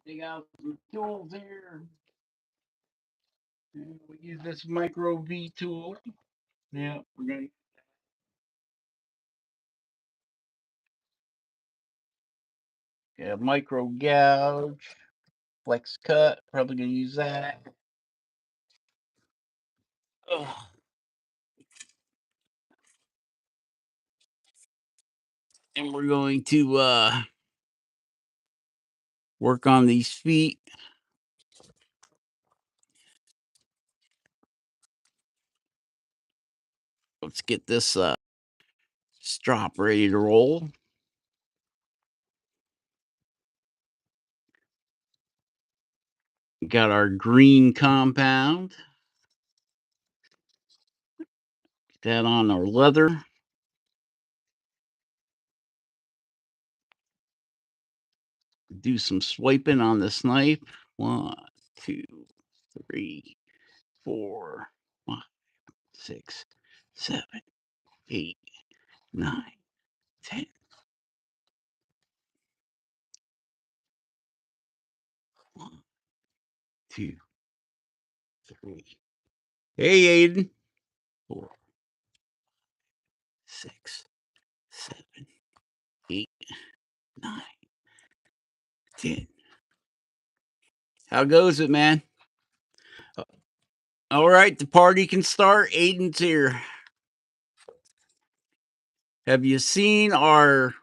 Take out some tools here. And we use this micro V tool. Yeah, we're gonna get a micro gouge, flex cut. Probably gonna use that. Oh. And we're going to work on these feet. Let's get this strop ready to roll. Got our green compound. Get that on our leather. Do some swiping on this knife. 1, 2, 3, 4, 5, 6, 7, 8, 9, 10. 1, 2, 3. Hey, Aiden. 4, 6, 7, 8, 9, 10. How goes it, man? All right, the party can start. Aiden's here. Have you seen our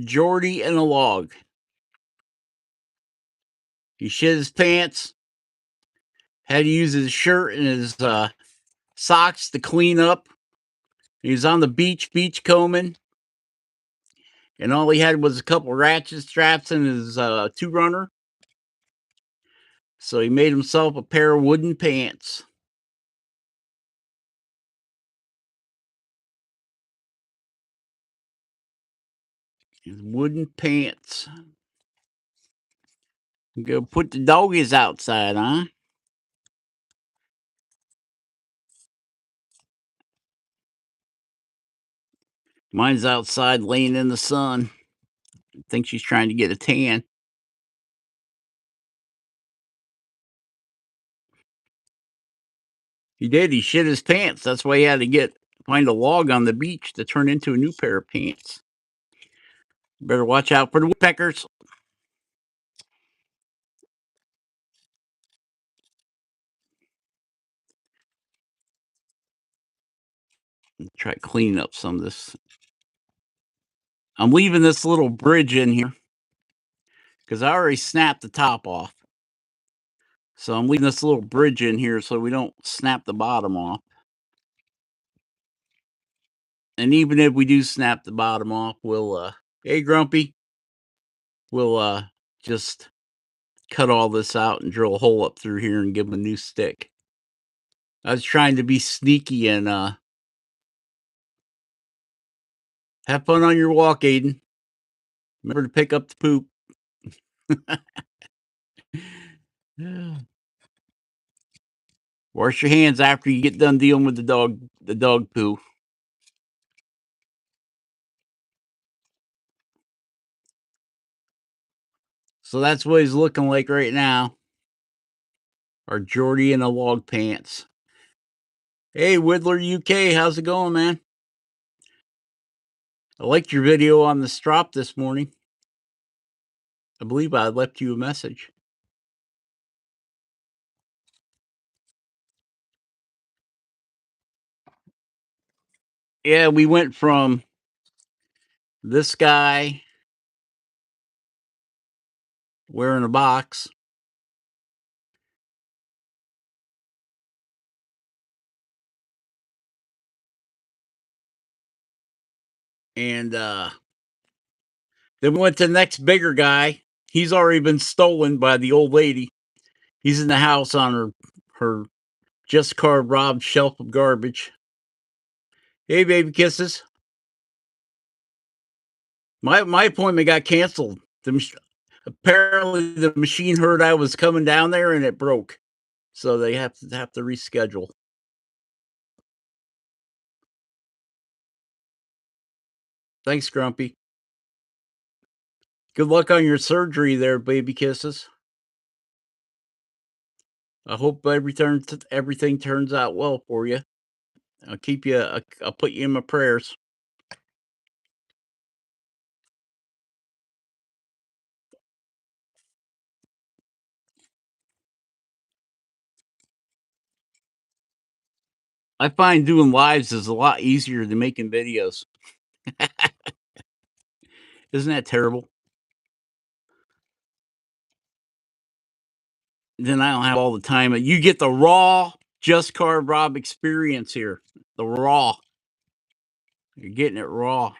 Jordy in a log? He shit his pants, had to use his shirt and his socks to clean up. He was on the beach combing, and all he had was a couple ratchet straps in his two runner. So he made himself a pair of wooden pants. His wooden pants. Go put the doggies outside, huh? Mine's outside laying in the sun. I think she's trying to get a tan. He did. He shit his pants. That's why he had to find a log on the beach to turn into a new pair of pants. Better watch out for the woodpeckers. Try cleaning up some of this. I'm leaving this little bridge in here because I already snapped the top off. So I'm leaving this little bridge in here so we don't snap the bottom off. And even if we do snap the bottom off, we'll hey Grumpy, we'll just cut all this out and drill a hole up through here and give him a new stick. I was trying to be sneaky and have fun on your walk, Aiden. Remember to pick up the poop. Wash your hands after you get done dealing with the dog poo. So that's what he's looking like right now. Our Jordy in the log pants. Hey, Whittler UK, how's it going, man? I liked your video on the strop this morning. I believe I left you a message. Yeah, we went from this guy wearing a box and then we went to the next bigger guy. He's already been stolen by the old lady. He's in the house on her just carved robbed shelf of garbage. Hey, baby kisses. My appointment got canceled. Apparently the machine heard I was coming down there and it broke, so they have to reschedule. Thanks, Grumpy. Good luck on your surgery there, baby kisses. I hope everything turns out well for you. I'll put you in my prayers. I find doing lives is a lot easier than making videos. Isn't that terrible? Then I don't have all the time. You get the raw, just carve Rob experience here. The raw. You're getting it raw.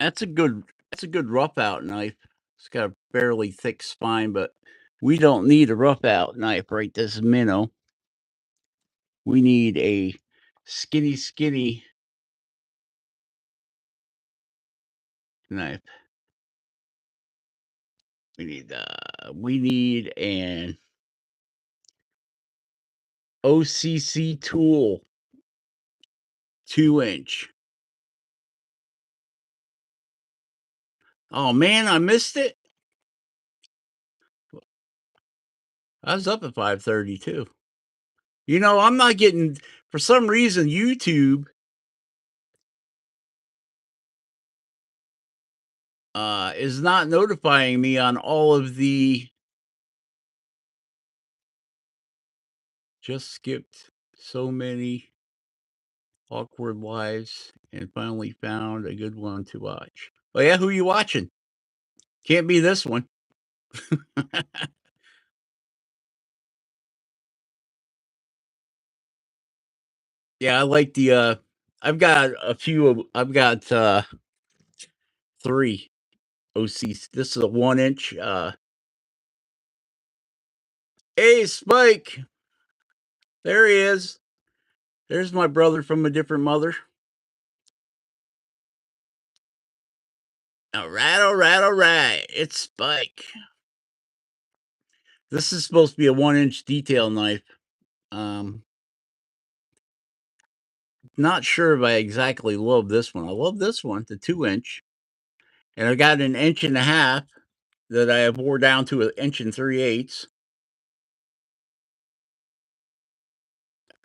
That's a good rough out knife. It's got a fairly thick spine, but we don't need a rough out knife right this minnow. We need a skinny knife. We need an OCC tool 2-inch. Oh man, I missed it. I was up at 5:30 too. You know, I'm not getting for some reason YouTube is not notifying me on all of the just skipped so many awkward lives and finally found a good one to watch. Oh yeah, who you watching? Can't be this one. Yeah, I like the I've got a few I've got 3 OCs. This is a 1-inch hey Spike. There he is. There's my brother from a different mother. All right, all right, all right. It's Spike. This is supposed to be a 1-inch detail knife. Um, not sure if I exactly love this one. I love this one, the 2-inch. And I got an 1.5 inch that I have wore down to 1 3/8 inches.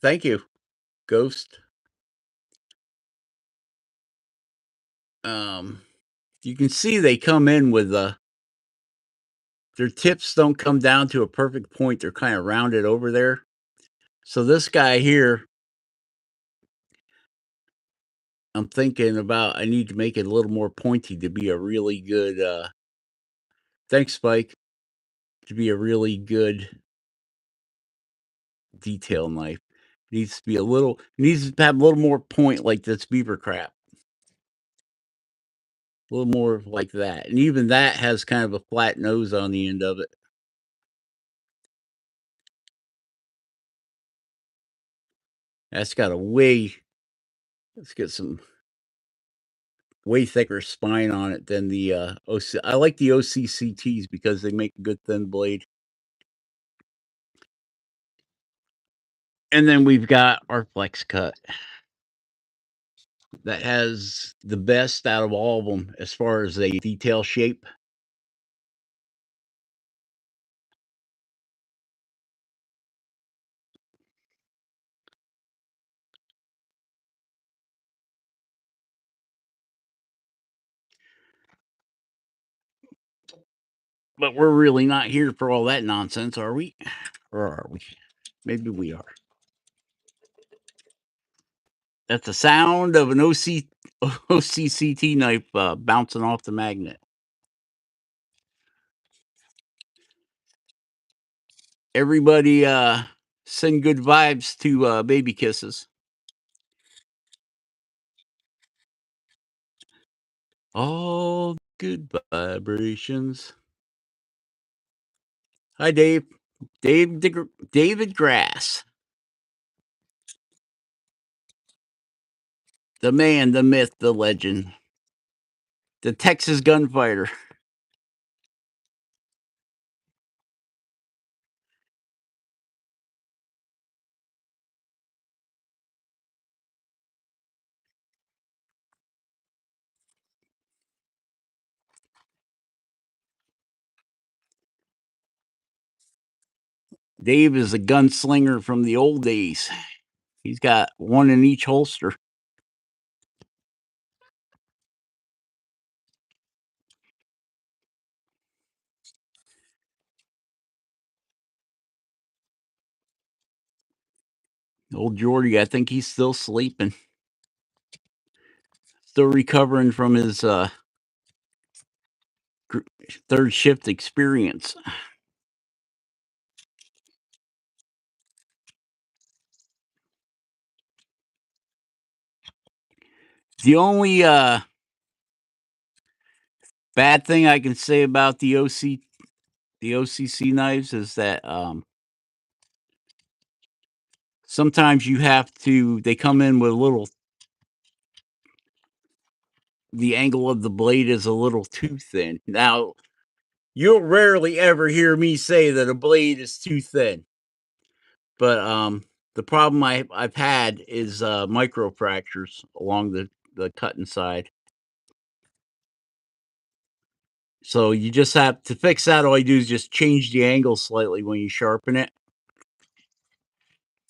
Thank you, Ghost. Um, you can see they come in with their tips don't come down to a perfect point. They're kind of rounded over there. So this guy here, I'm thinking about I need to make it a little more pointy to be a really good thanks, Spike. To be a really good detail knife. Needs to be needs to have a little more point like this beaver crap. A little more like that. And even that has kind of a flat nose on the end of it. That's got a way let's get some way thicker spine on it than the OC. I like the OCCTs because they make a good thin blade. And then we've got our flex cut that has the best out of all of them as far as a detail shape. But we're really not here for all that nonsense, are we? Or are we? Maybe we are. That's the sound of an OCCT knife bouncing off the magnet. Everybody send good vibes to baby kisses. All good vibrations. Hi, Dave. David Grass. The man, the myth, the legend. The Texas gunfighter. Dave is a gunslinger from the old days. He's got one in each holster. Old Jordy, I think he's still sleeping, still recovering from his third shift experience. The only bad thing I can say about the OCC knives is that sometimes you have to. They come in with a little. The angle of the blade is a little too thin. Now, you'll rarely ever hear me say that a blade is too thin, but the problem I've had is micro fractures along the cutting side. So you just have to fix that. All you do is just change the angle slightly when you sharpen it.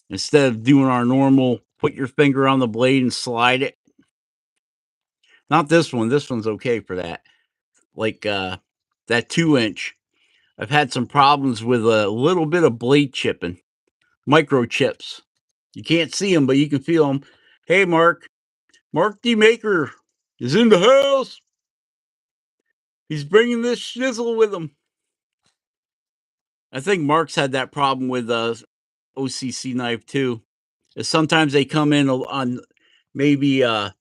Instead of doing our normal, put your finger on the blade and slide it. Not this one. This one's okay for that. Like that 2-inch. I've had some problems with a little bit of blade chipping, microchips. You can't see them, but you can feel them. Hey, Mark D. Maker is in the house. He's bringing this shizzle with him. I think Mark's had that problem with OCC knife too. Sometimes they come in on maybe a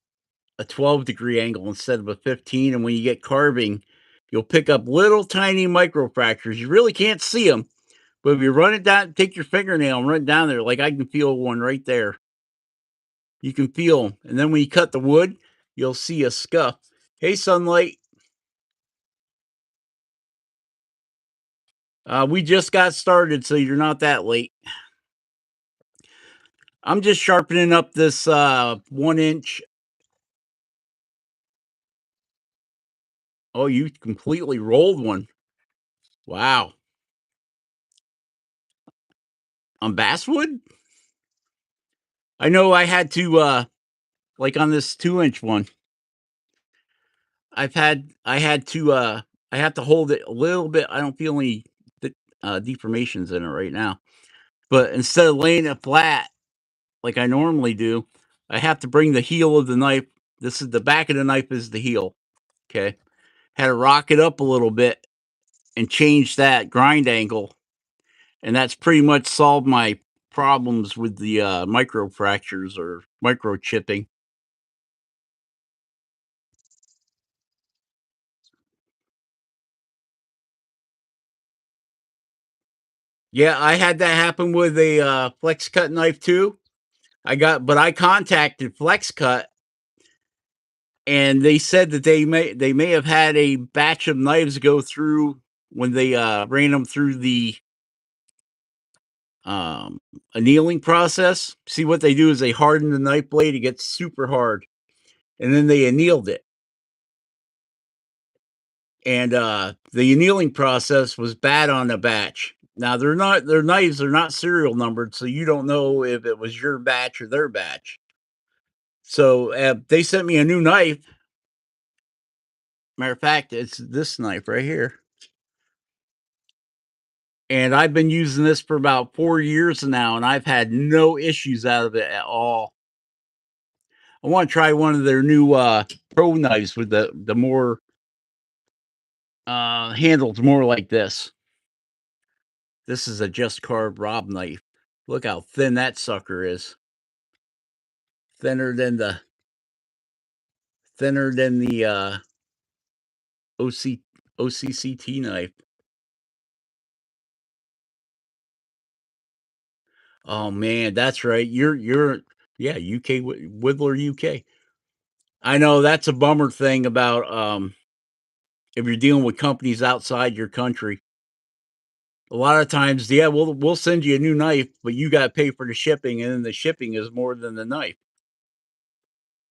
12-degree angle instead of a 15, and when you get carving, you'll pick up little tiny microfractures. You really can't see them, but if you run it down, take your fingernail and run it down there, like I can feel one right there. You can feel them, and then when you cut the wood, you'll see a scuff. Hey, Sunlight. We just got started, so you're not that late. I'm just sharpening up this 1-inch. Oh, you completely rolled one. Wow. On basswood? I know I had to like on this 2-inch one. I have to hold it a little bit. I don't feel any deformations in it right now. But instead of laying it flat like I normally do, I have to bring the heel of the knife. This is the back of the knife is the heel. Okay. Had to rock it up a little bit and change that grind angle. And that's pretty much solved my problems with the micro fractures or micro chipping. Yeah, I had that happen with a flex cut knife too. But I contacted Flex Cut, and they said that they may have had a batch of knives go through when they ran them through the annealing process. See, what they do is they harden the knife blade; it gets super hard, and then they annealed it. And the annealing process was bad on the batch. Now their knives are not serial numbered, so you don't know if it was your batch or their batch. So they sent me a new knife. Matter of fact, it's this knife right here. And I've been using this for about 4 years now, and I've had no issues out of it at all. I want to try one of their new pro knives with the more handles more like this. This is a just carved Rob knife. Look how thin that sucker is. Thinner than the OC, OCCT knife. Oh man, that's right. You're yeah, UK Whittler UK. I know that's a bummer thing about if you're dealing with companies outside your country. A lot of times, yeah, we'll send you a new knife, but you got to pay for the shipping, and then the shipping is more than the knife,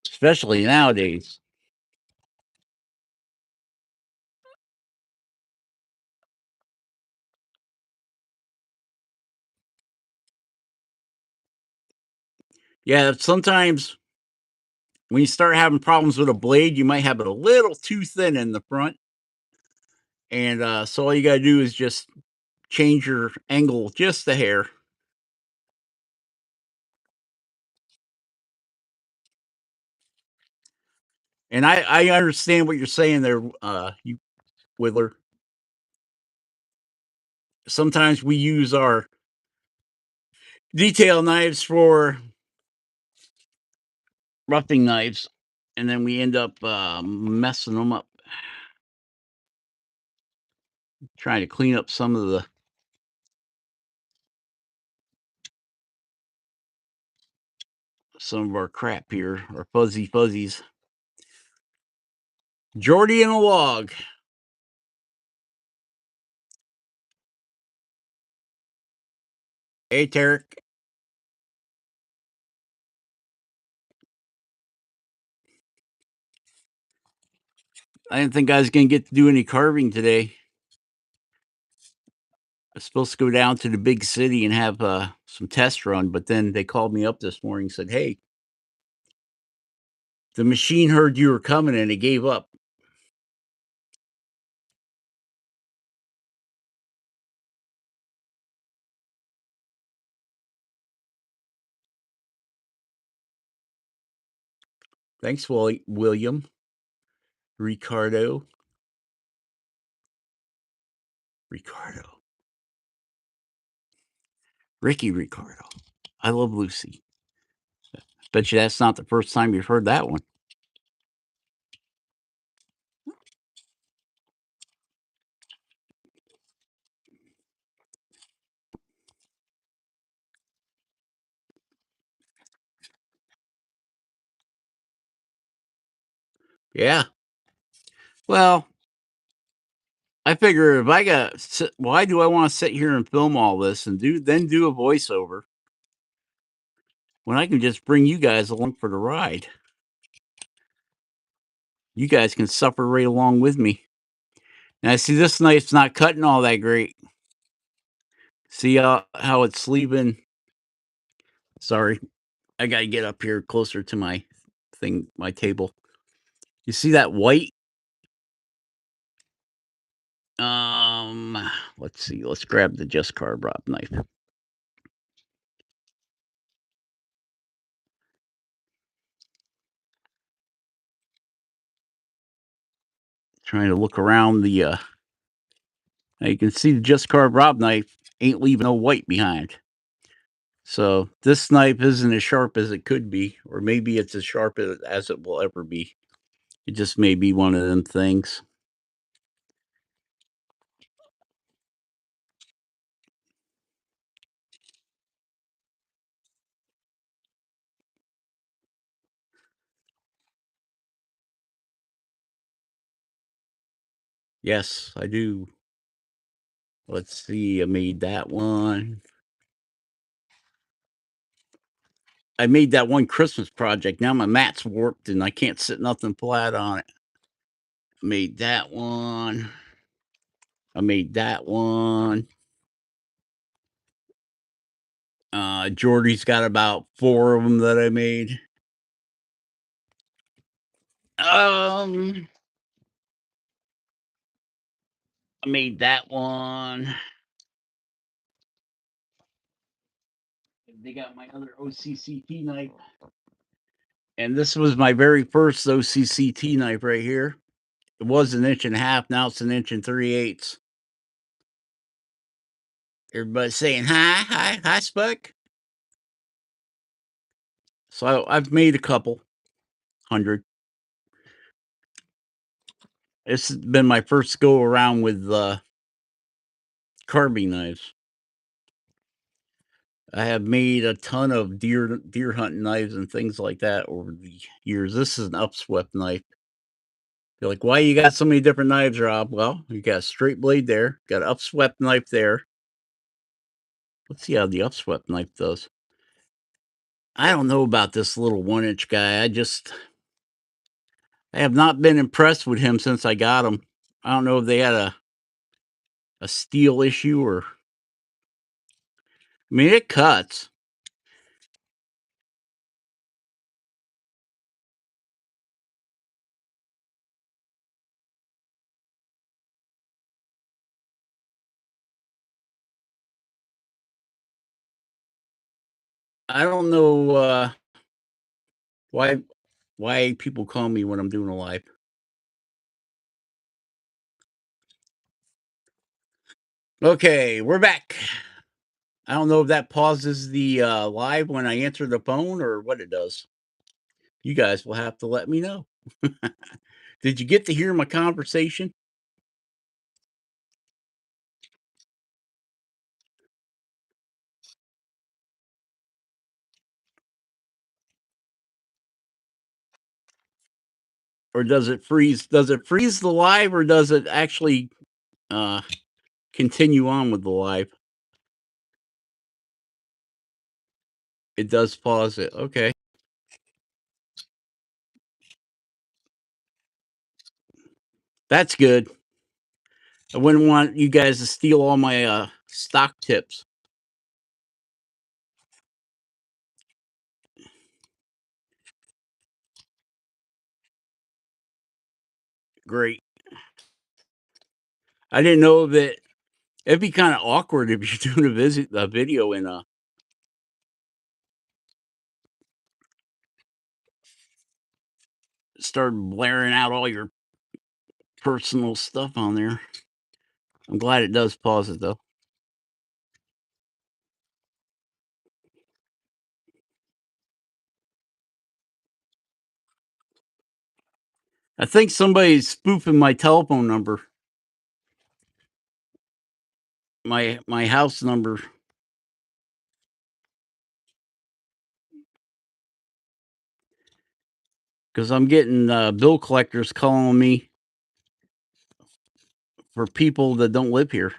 especially nowadays. Yeah, sometimes when you start having problems with a blade, you might have it a little too thin in the front. And so all you got to do is just change your angle just a hair. And I understand what you're saying there, you Whittler. Sometimes we use our detail knives for roughing knives, and then we end up messing them up. Trying to clean up some of our crap here, our fuzzies. Jordy and a log. Hey, Tarek. I didn't think I was going to get to do any carving today. I was supposed to go down to the big city and have some test run, but then they called me up this morning and said, "Hey, the machine heard you were coming and it gave up." Thanks, William. Ricardo. Ricky Ricardo. I love Lucy. Bet you that's not the first time you've heard that one. Yeah. Well, I figure if I got, why do I want to sit here and film all this and do a voiceover when I can just bring you guys along for the ride? You guys can suffer right along with me. Now, see, this knife's not cutting all that great. See how it's sleeving? Sorry, I got to get up here closer to my my table. You see that white? Let's see. Let's grab the just carve knife. Trying to look around the. Now you can see the just carve knife ain't leaving no white behind. So this knife isn't as sharp as it could be, or maybe it's as sharp as it will ever be. It just may be one of them things. Yes, I do. Let's see. I made that one. I made that one Christmas project. Now my mat's warped and I can't sit nothing flat on it. I made that one. I made that one. Jordy's got about 4 of them that I made. I made that one. They got my other OCCT knife. And this was my very first OCCT knife right here. It was 1.5 inches. Now it's 1 3/8 inches. Everybody's saying hi, Spuck. So I've made a couple 100. This has been my first go around with carving knives. I have made a ton of deer hunting knives and things like that over the years. This is an upswept knife. You're like, why you got so many different knives, Rob? Well, you got a straight blade there, got an upswept knife there. Let's see how the upswept knife does. I don't know about this little 1 inch guy. I have not been impressed with him since I got him. I don't know if they had a steel issue or. I mean, it cuts. I don't know, why people call me when I'm doing a live. Okay, we're back. I don't know if that pauses the, live when I answer the phone or what it does. You guys will have to let me know. Did you get to hear my conversation? Or does it freeze the live or does it actually, uh, continue on with the live? It does pause it, okay. That's good. I wouldn't want you guys to steal all my, stock tips. Great. I didn't know that it'd be kinda awkward if you're doing a video and, start blaring out all your personal stuff on there. I'm glad it does pause it, though. I think somebody's spoofing my telephone number, my house number, because 'cause I'm getting, bill collectors calling me for people that don't live here.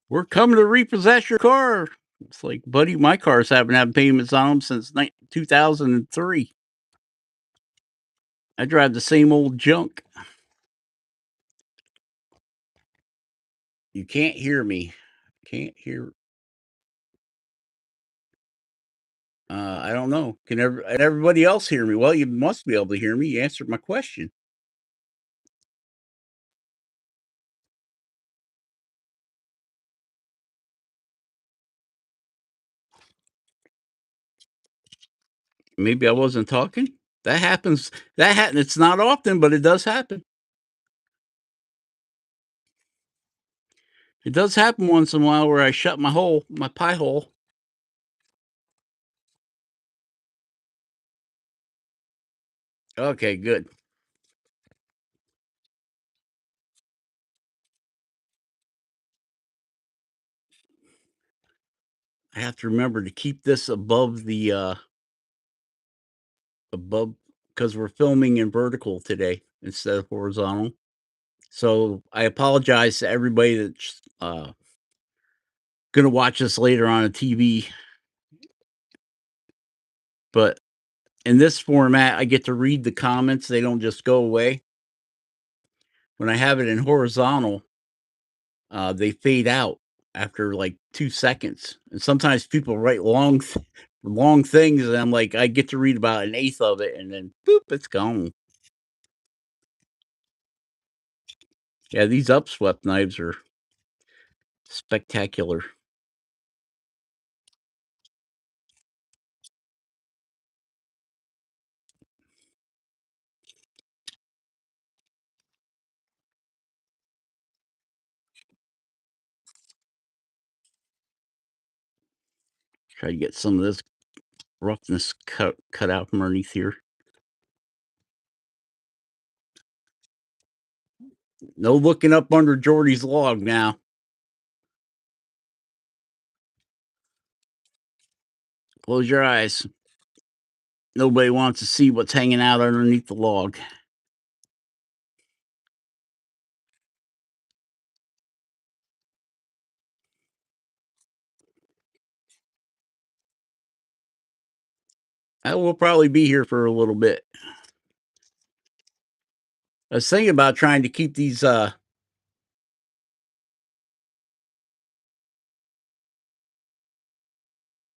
"We're coming to repossess your car." It's like, "Buddy, my cars haven't had payments on them since 2003. I drive the same old junk." You can't hear me. Can't hear I don't know. Can everybody else hear me? Well, you must be able to hear me. You answered my question. Maybe I wasn't talking? That happens. It's not often, but it does happen. It does happen once in a while where I shut my pie hole. Okay, good. I have to remember to keep this above the, above because we're filming in vertical today instead of horizontal. So, I apologize to everybody that's, gonna watch this later on a TV, but in this format, I get to read the comments, they don't just go away. When I have it in horizontal, they fade out after, like, 2 seconds, and sometimes people write long things, and I'm like, I get to read about an eighth of it, and then boop, it's gone. Yeah, these upswept knives are spectacular. Try to get some of this roughness cut out from underneath here. No looking up under Jordy's log now. Close your eyes. Nobody wants to see what's hanging out underneath the log. I will probably be here for a little bit. I was thinking about trying to keep these, yeah,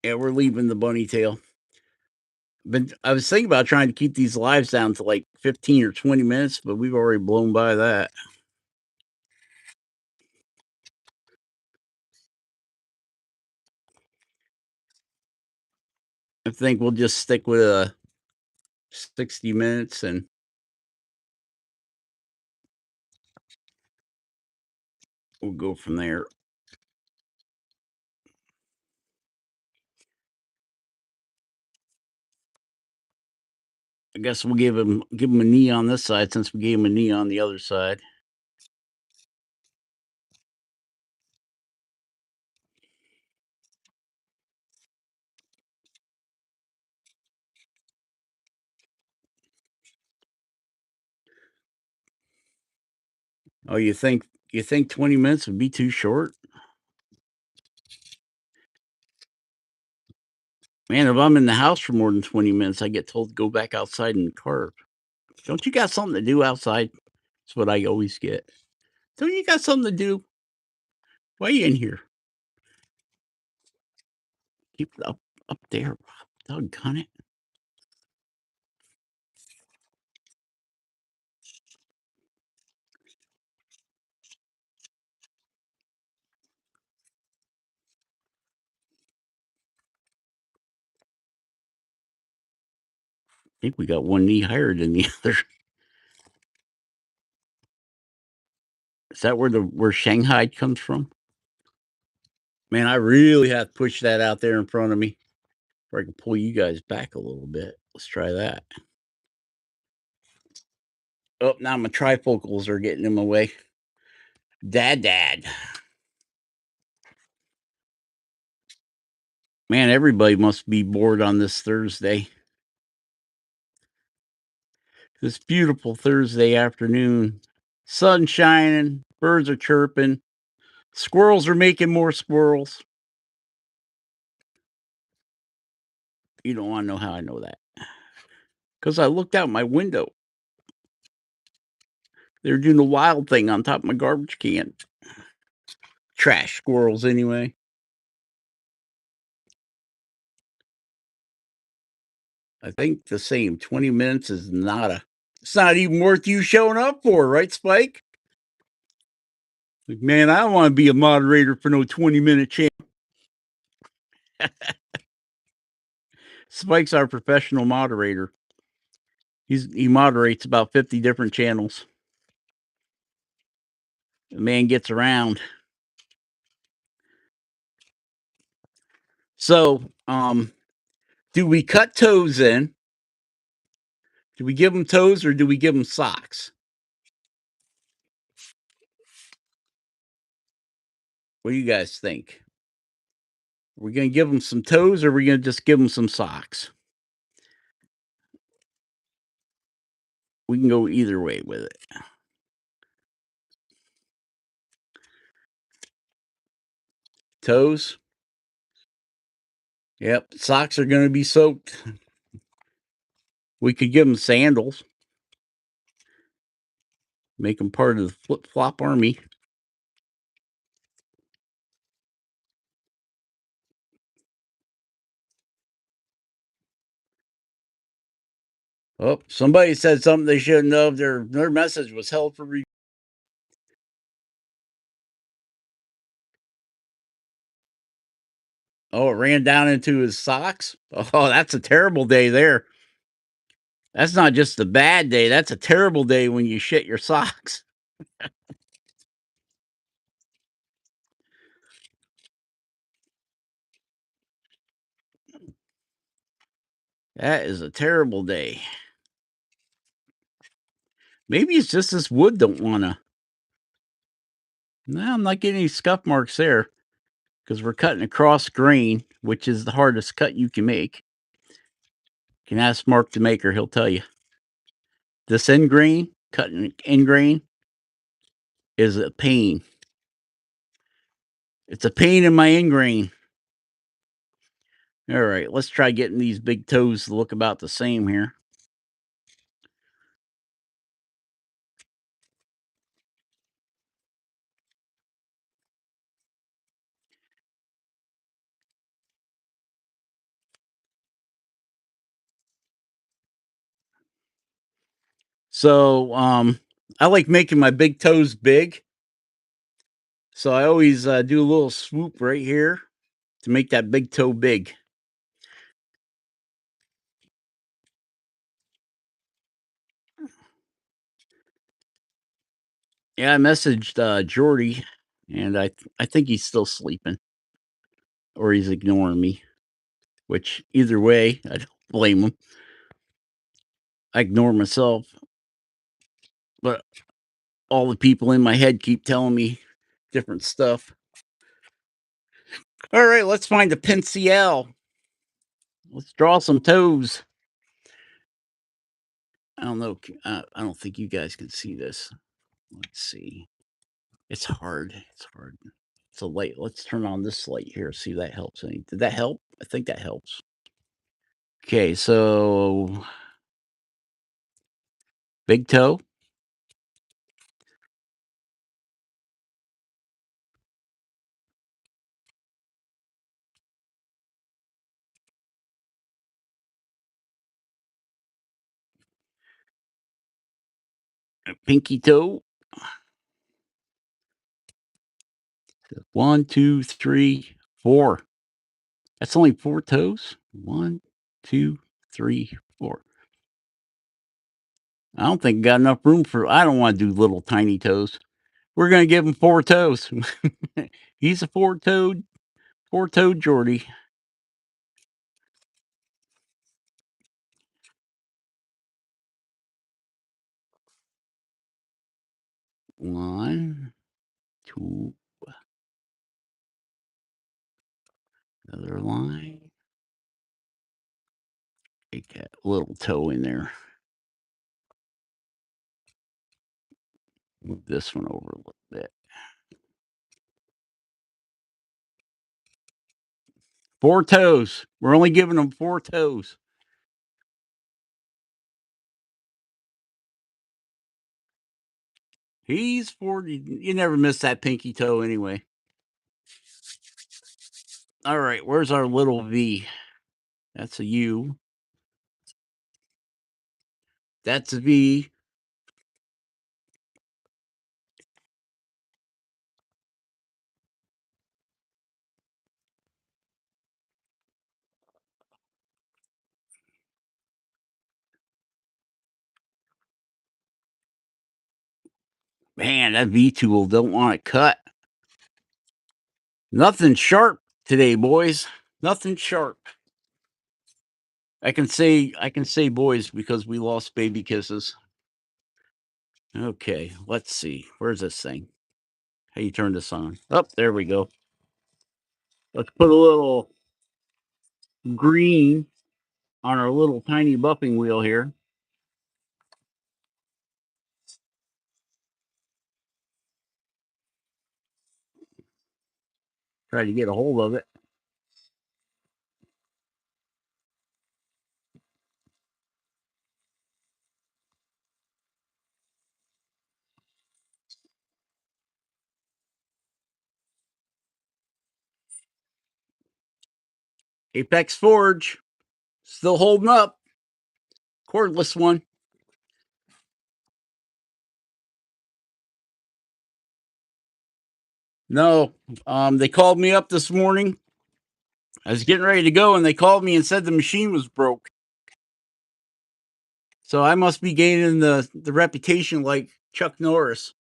we're leaving the bunny tail. But I was thinking about trying to keep these lives down to like 15 or 20 minutes, but we've already blown by that. I think we'll just stick with 60 minutes and we'll go from there. I guess we'll give him a knee on this side since we gave him a knee on the other side. Oh, you think 20 minutes would be too short? Man, if I'm in the house for more than 20 minutes, I get told to go back outside and carve. Don't you got something to do outside? That's what I always get. Don't you got something to do? Why are you in here? Keep it up there, Rob. Doggone it. I think we got one knee higher than the other. Is that where Shanghai comes from? Man, I really have to push that out there in front of me. Or I can pull you guys back a little bit. Let's try that. Oh, now my trifocals are getting in my way. Dad. Man, everybody must be bored on this Thursday. This beautiful Thursday afternoon. Sun shining, birds are chirping, squirrels are making more squirrels. You don't want to know how I know that. Because I looked out my window. They're doing the wild thing on top of my garbage can. Trash squirrels, anyway. I think the same. 20 minutes is it's not even worth you showing up for, right, Spike? Like, man, I don't want to be a moderator for no 20-minute channel. Spike's our professional moderator. He moderates about 50 different channels. The man gets around. So, do we cut toes in? Do we give them toes or do we give them socks? What do you guys think? Are we going to give them some toes or are we going to just give them some socks? We can go either way with it. Toes? Yep, socks are going to be soaked. We could give them sandals. Make them part of the flip-flop army. Oh, somebody said something they shouldn't have. Their message was held for review. Oh, it ran down into his socks? Oh, that's a terrible day there. That's not just a bad day. That's a terrible day when you shit your socks. That is a terrible day. Maybe it's just this wood don't want to. No, I'm not getting any scuff marks there because we're cutting across grain, which is the hardest cut you can make. You can ask Mark the maker, he'll tell you. This end grain, cutting end grain, is a pain. It's a pain in my end grain. All right, let's try getting these big toes to look about the same here. So, I like making my big toes big. So I always do a little swoop right here to make that big toe big. Yeah, I messaged Jordy, and I think he's still sleeping or he's ignoring me. Which either way, I don't blame him. I ignore myself, but all the people in my head keep telling me different stuff. All right, let's find a pencil. Let's draw some toes. I don't know. I don't think you guys can see this. Let's see. It's hard. It's hard. It's a light. Let's turn on this light here. See if that helps any. Did that help? I think that helps. Okay, so big toe, pinky toe. 1, 2, 3, 4. That's only 4 toes. 1, 2, 3, 4. I don't think I got enough room for. I don't want to do little tiny toes. We're gonna give him 4 toes. He's a 4-toed Jordy. One, two, another line. Take that little toe in there. Move this one over a little bit. 4 toes. We're only giving him 4 toes. He's 40. You never miss that pinky toe anyway. All right, where's our little V? That's a U. That's a V. Man, that V tool don't want to cut. Nothing sharp today, boys. Nothing sharp. I can say boys because we lost baby kisses. Okay, let's see. Where's this thing? How you turn this on? Oh, there we go. Let's put a little green on our little tiny buffing wheel here. Try to get a hold of it. Apex Forge. Still holding up. Cordless one. No. They called me up this morning. I was getting ready to go and they called me and said the machine was broke. So I must be gaining the reputation like Chuck Norris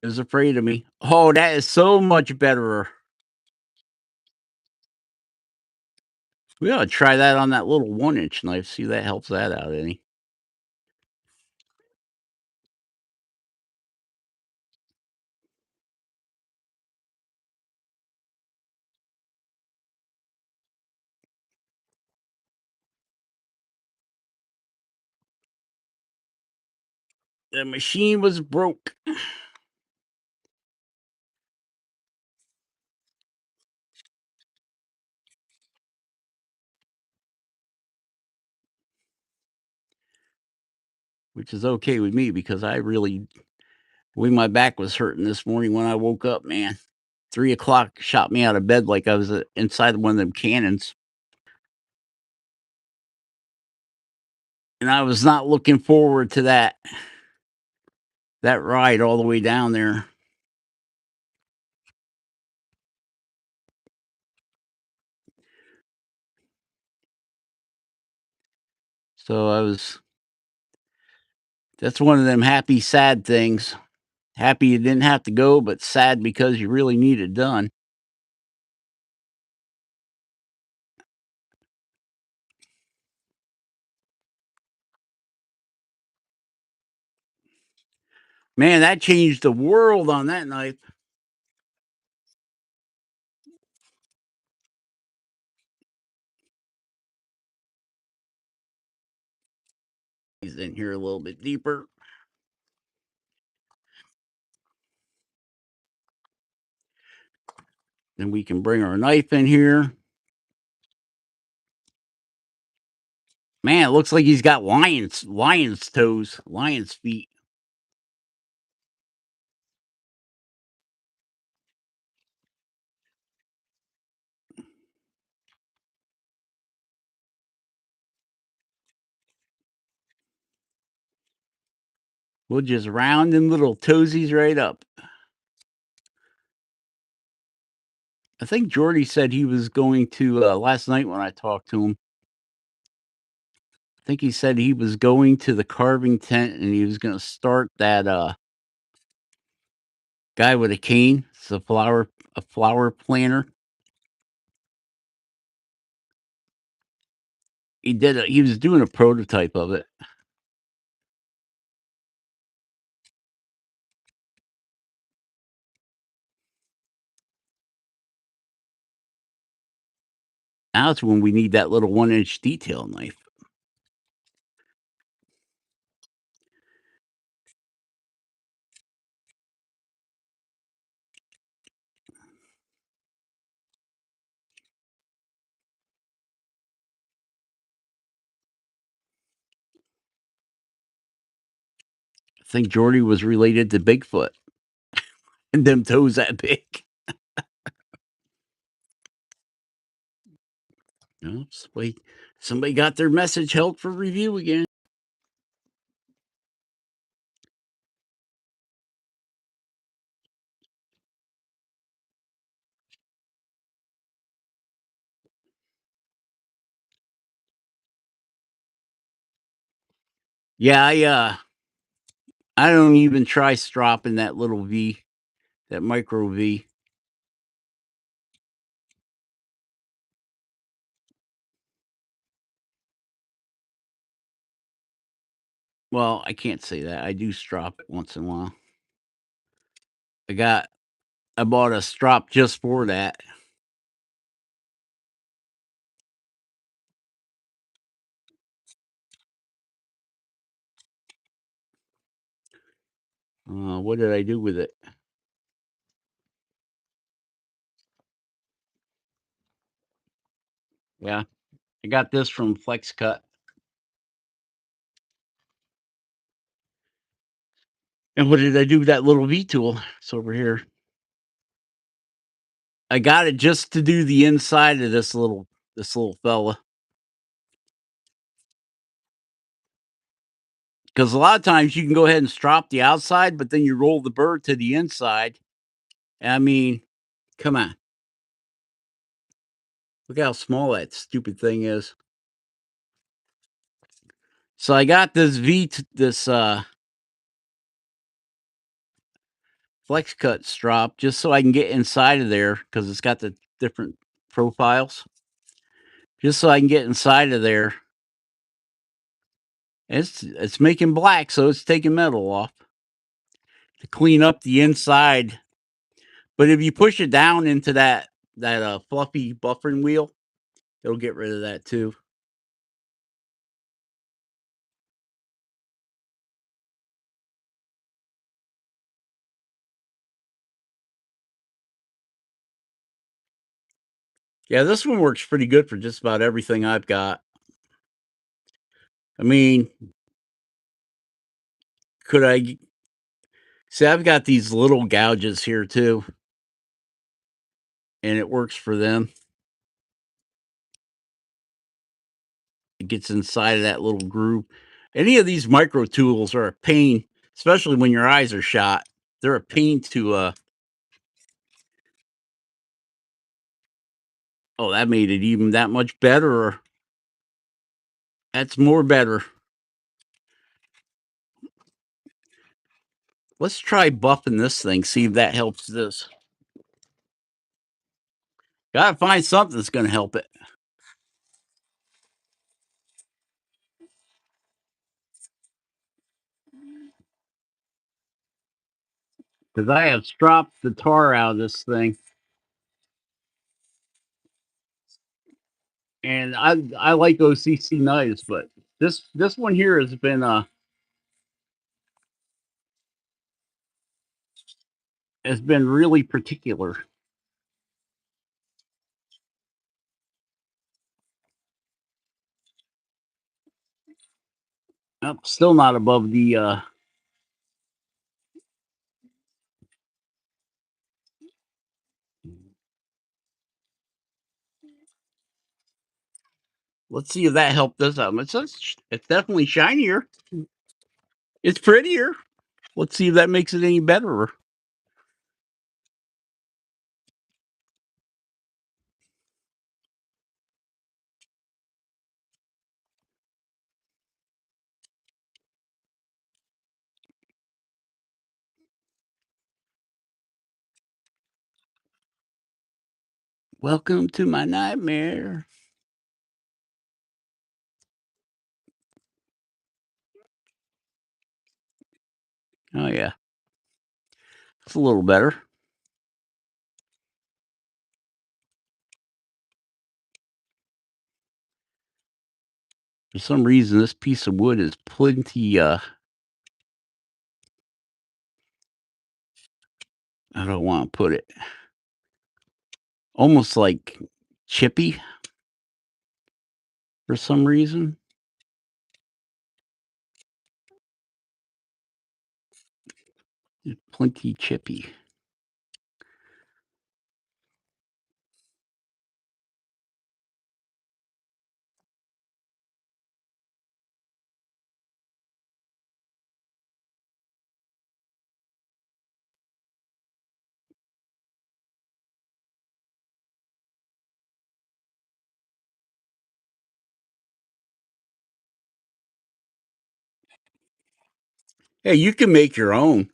is afraid of me. Oh, that is so much better. We ought to try that on that little 1-inch knife. See if that helps that out any. The machine was broke. Which is okay with me because I really, when my back was hurting this morning when I woke up, man, 3 o'clock shot me out of bed like I was inside one of them cannons. And I was not looking forward to that ride all the way down there. So I was That's one of them happy, sad things. Happy you didn't have to go, but sad because you really need it done. Man, that changed the world on that knife. He's in here a little bit deeper. Then we can bring our knife in here. Man, it looks like he's got lion's toes, lion's feet. We'll just round them little toesies right up. I think Jordy said he was going to last night when I talked to him. I think he said he was going to the carving tent and he was going to start that guy with a cane. It's a flower planter. He was doing a prototype of it. Now it's when we need that little 1-inch detail knife. I think Jordy was related to Bigfoot and them toes that big. Oops, wait. Somebody got their message held for review again. Yeah, I don't even try stropping that little V, that micro V. Well, I can't say that. I do strop it once in a while. I bought a strop just for that. What did I do with it? Yeah, I got this from Flex Cut. And what did I do with that little V tool? It's over here. I got it just to do the inside of this little fella. Because a lot of times you can go ahead and strop the outside, but then you roll the bird to the inside. I mean, come on. Look how small that stupid thing is. So I got this this flex cut strop just so I can get inside of there because it's got the different profiles. Just so I can get inside of there. It's making black, so it's taking metal off to clean up the inside. But if you push it down into that fluffy buffering wheel, it'll get rid of that too. Yeah, this one works pretty good for just about everything I've got. I mean, could I see? I've got these little gouges here too, and it works for them. It gets inside of that little groove. Any of these micro tools are a pain, especially when your eyes are shot. They're a pain to oh, that made it even that much better. That's more better. Let's try buffing this thing, see if that helps this. Gotta find something that's gonna help it. Because I have stropped the tar out of this thing. And I like OCC knives, but this one here has been really particular. Oh, still not above the let's see if that helped this out. It's definitely shinier. It's prettier. Let's see if that makes it any better. Welcome to my nightmare. Oh yeah. It's a little better. For some reason this piece of wood is plenty I don't want to put it. Almost like chippy for some reason. It's plenty chippy. Hey, you can make your own.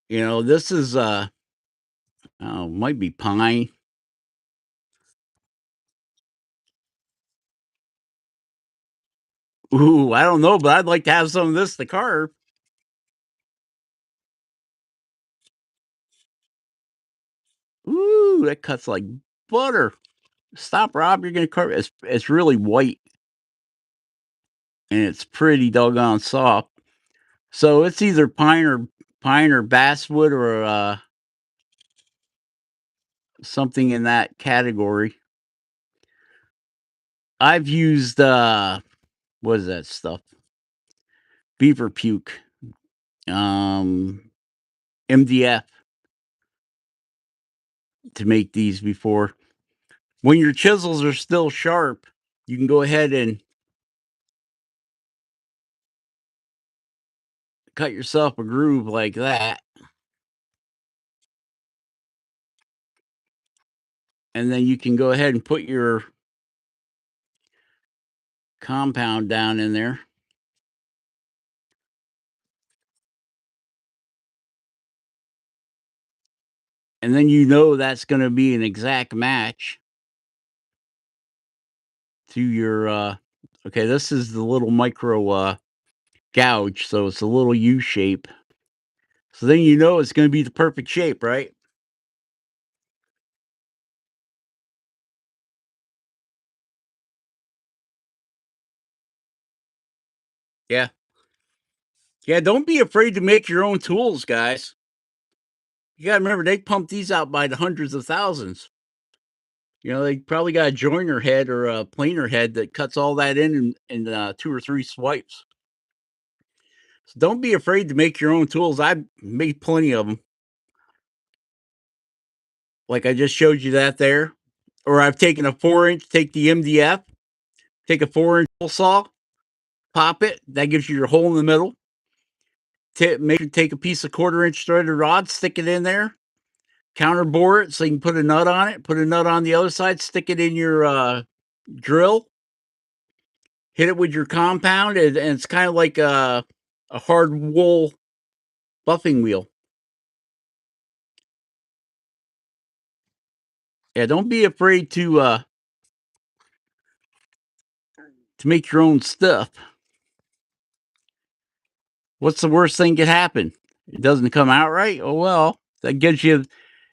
You know, this is might be pine. Ooh, I don't know, but I'd like to have some of this to carve. Ooh, that cuts like butter. Stop, Rob. You're gonna carve it. It's really white and it's pretty doggone soft. So it's either pine or basswood or something in that category. I've used what is that stuff? Beaver puke. MDF to make these before. When your chisels are still sharp, you can go ahead and cut yourself a groove like that. And then you can go ahead and put your compound down in there. And then you know that's going to be an exact match to your okay, this is the little micro gouge, so it's a little U shape. So then you know it's going to be the perfect shape, right? Yeah. Yeah, don't be afraid to make your own tools, guys. You got to remember they pump these out by the hundreds of thousands. You know, they probably got a joiner head or a planer head that cuts all that in 2 or 3 swipes. So don't be afraid to make your own tools. I've made plenty of them. Like I just showed you that there. Or I've taken a 4-inch, take the MDF, take a 4-inch hole saw, pop it. That gives you your hole in the middle. Make sure take a piece of 1/4-inch threaded rod, stick it in there, counterbore it so you can put a nut on it, put a nut on the other side, stick it in your drill, hit it with your compound, and it's kind of like a hard wool buffing wheel. Yeah, don't be afraid to make your own stuff. What's the worst thing could happen? It doesn't come out right? Oh, well, that gives you,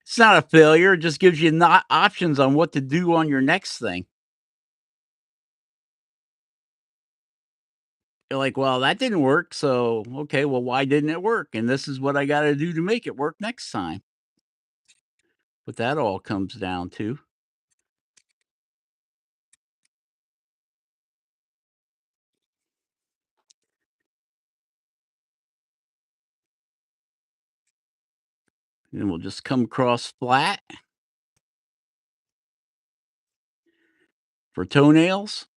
it's not a failure. It just gives you not options on what to do on your next thing. You're like, well, that didn't work. So, okay, well, why didn't it work? And this is what I got to do to make it work next time. What that all comes down to. And we'll just come across flat for toenails.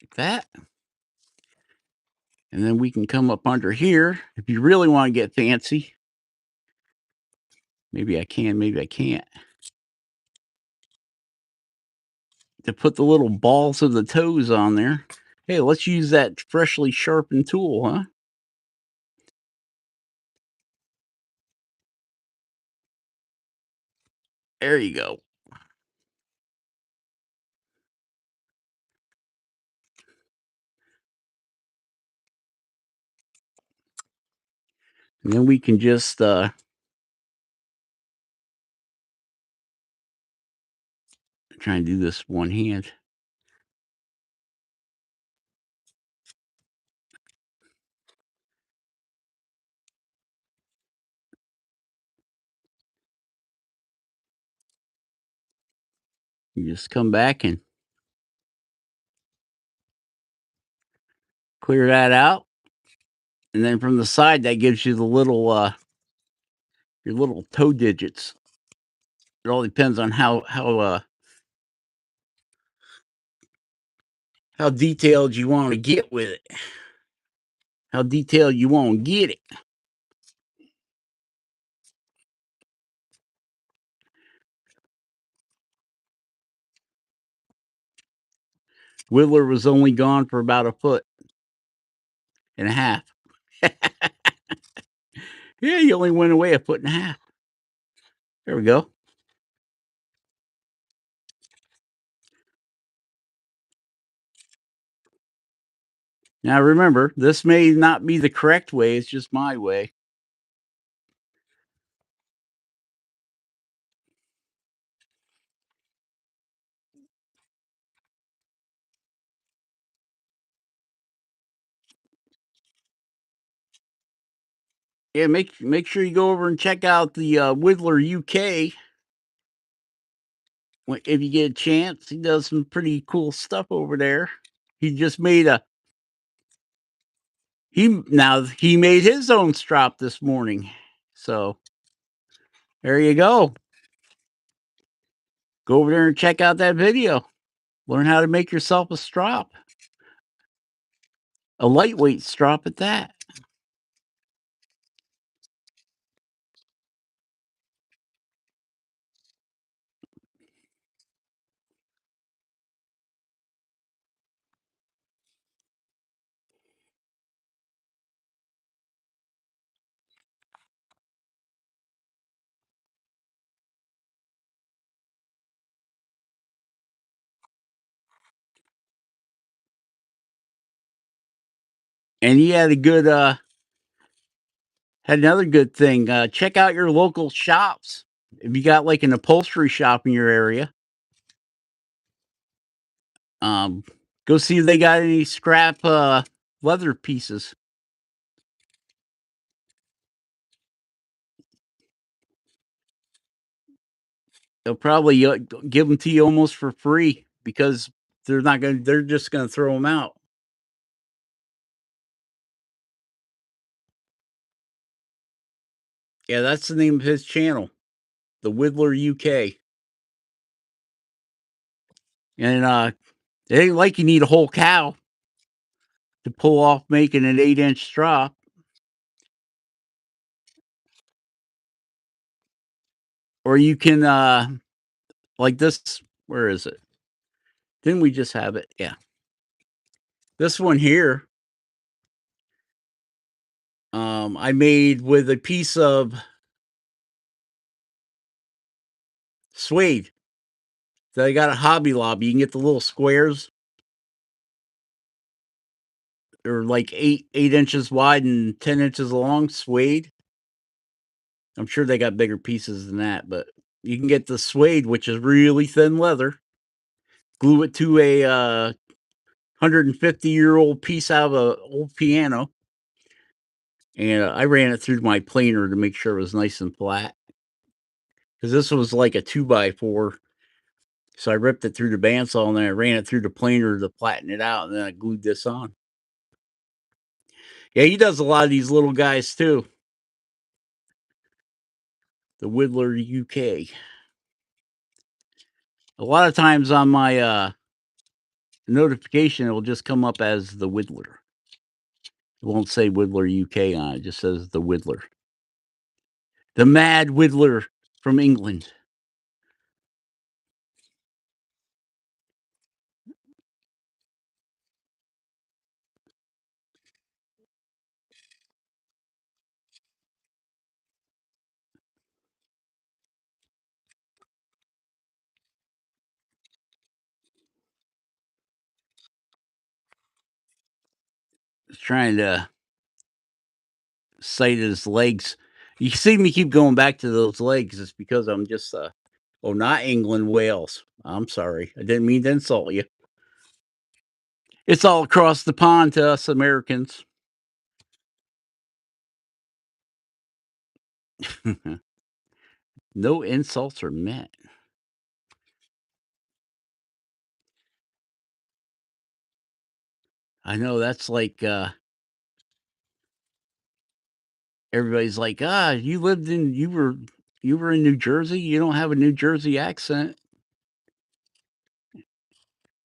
Like that. And then we can come up under here if you really want to get fancy. Maybe I can, maybe I can't. To put the little balls of the toes on there. Hey, let's use that freshly sharpened tool, huh? There you go. And then we can just try and do this one hand. You just come back and clear that out. And then from the side, that gives you the little your little toe digits. It all depends on how detailed you want to get with it. How detailed you want to get it. Whittler was only gone for about 1.5 feet. Yeah, he only went away 1.5 feet. There we go. Now remember, this may not be the correct way, it's just my way. Yeah, make sure you go over and check out the Whittler UK if you get a chance. He does some pretty cool stuff over there. He just made he made his own strop this morning. So there you go. Go over there and check out that video. Learn how to make yourself a strop. A lightweight strop at that. And he had another good thing. Check out your local shops. If you got like an upholstery shop in your area, um, go see if they got any scrap leather pieces. They'll probably give them to you almost for free because they're just gonna throw them out. Yeah, that's the name of his channel, the Whittler UK. And it ain't like you need a whole cow to pull off making an 8-inch strop. Or you can like this. Where is it? Didn't we just have it? Yeah. This one here, I made with a piece of suede that I got at Hobby Lobby. You can get the little squares. They're like 8 inches wide and 10 inches long, suede. I'm sure they got bigger pieces than that, but you can get the suede, which is really thin leather. Glue it to a 150-year-old piece out of an old piano, and I ran it through my planer to make sure it was nice and flat. Because this was like a 2x4, so I ripped it through the bandsaw and then I ran it through the planer to flatten it out, and then I glued this on. Yeah, he does a lot of these little guys too. The Whittler UK. A lot of times on my notification, it will just come up as the Whittler. It won't say Whittler UK on it. It just says the Whittler. The Mad Whittler from England. He's trying to sight his legs. You see me keep going back to those legs. It's because I'm just, oh, not England, Wales. I'm sorry. I didn't mean to insult you. It's all across the pond to us Americans. No insults are meant. I know that's like everybody's like, you were in New Jersey. You don't have a New Jersey accent.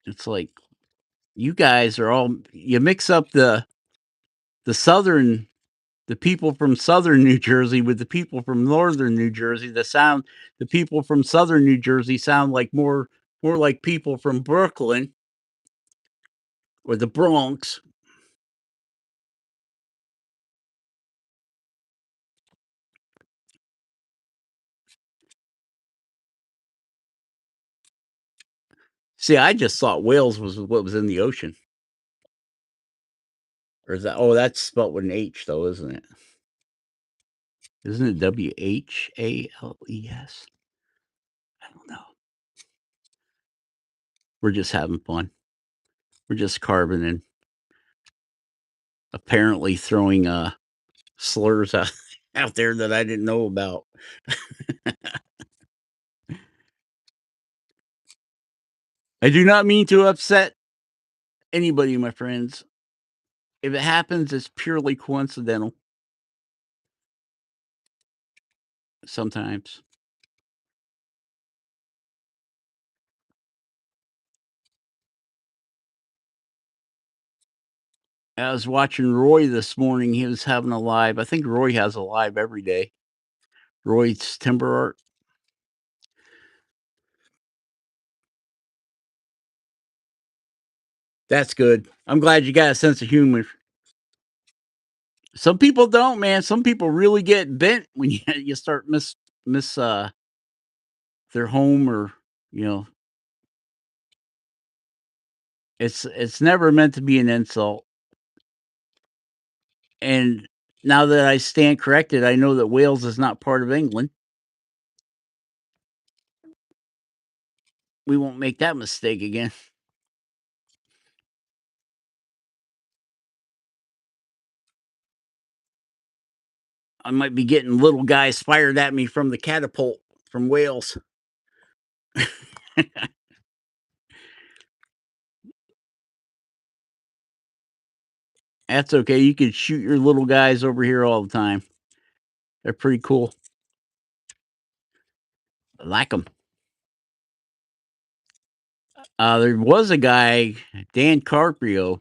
It's like you guys are all you mix up the southern the people from southern New Jersey with the people from northern New Jersey. The people from southern New Jersey sound like more like people from Brooklyn or the Bronx. See, I just thought Wales was what was in the ocean. Or is that that's spelled with an H though, isn't it? Isn't it Whales? I don't know. We're just having fun. We're just carving and apparently throwing slurs out there that I didn't know about. I do not mean to upset anybody, my friends. If it happens, it's purely coincidental sometimes. I was watching Roy this morning. He was having a live. I think Roy has a live every day. Roy's Timber Art. That's good. I'm glad you got a sense of humor. Some people don't, man. Some people really get bent when you start miss their home, or you know, it's never meant to be an insult. And now that I stand corrected, I know that Wales is not part of England. We won't make that mistake again. I might be getting little guys fired at me from the catapult from Wales. That's okay. You can shoot your little guys over here all the time. They're pretty cool. I like them. There was a guy, Dan Carprio.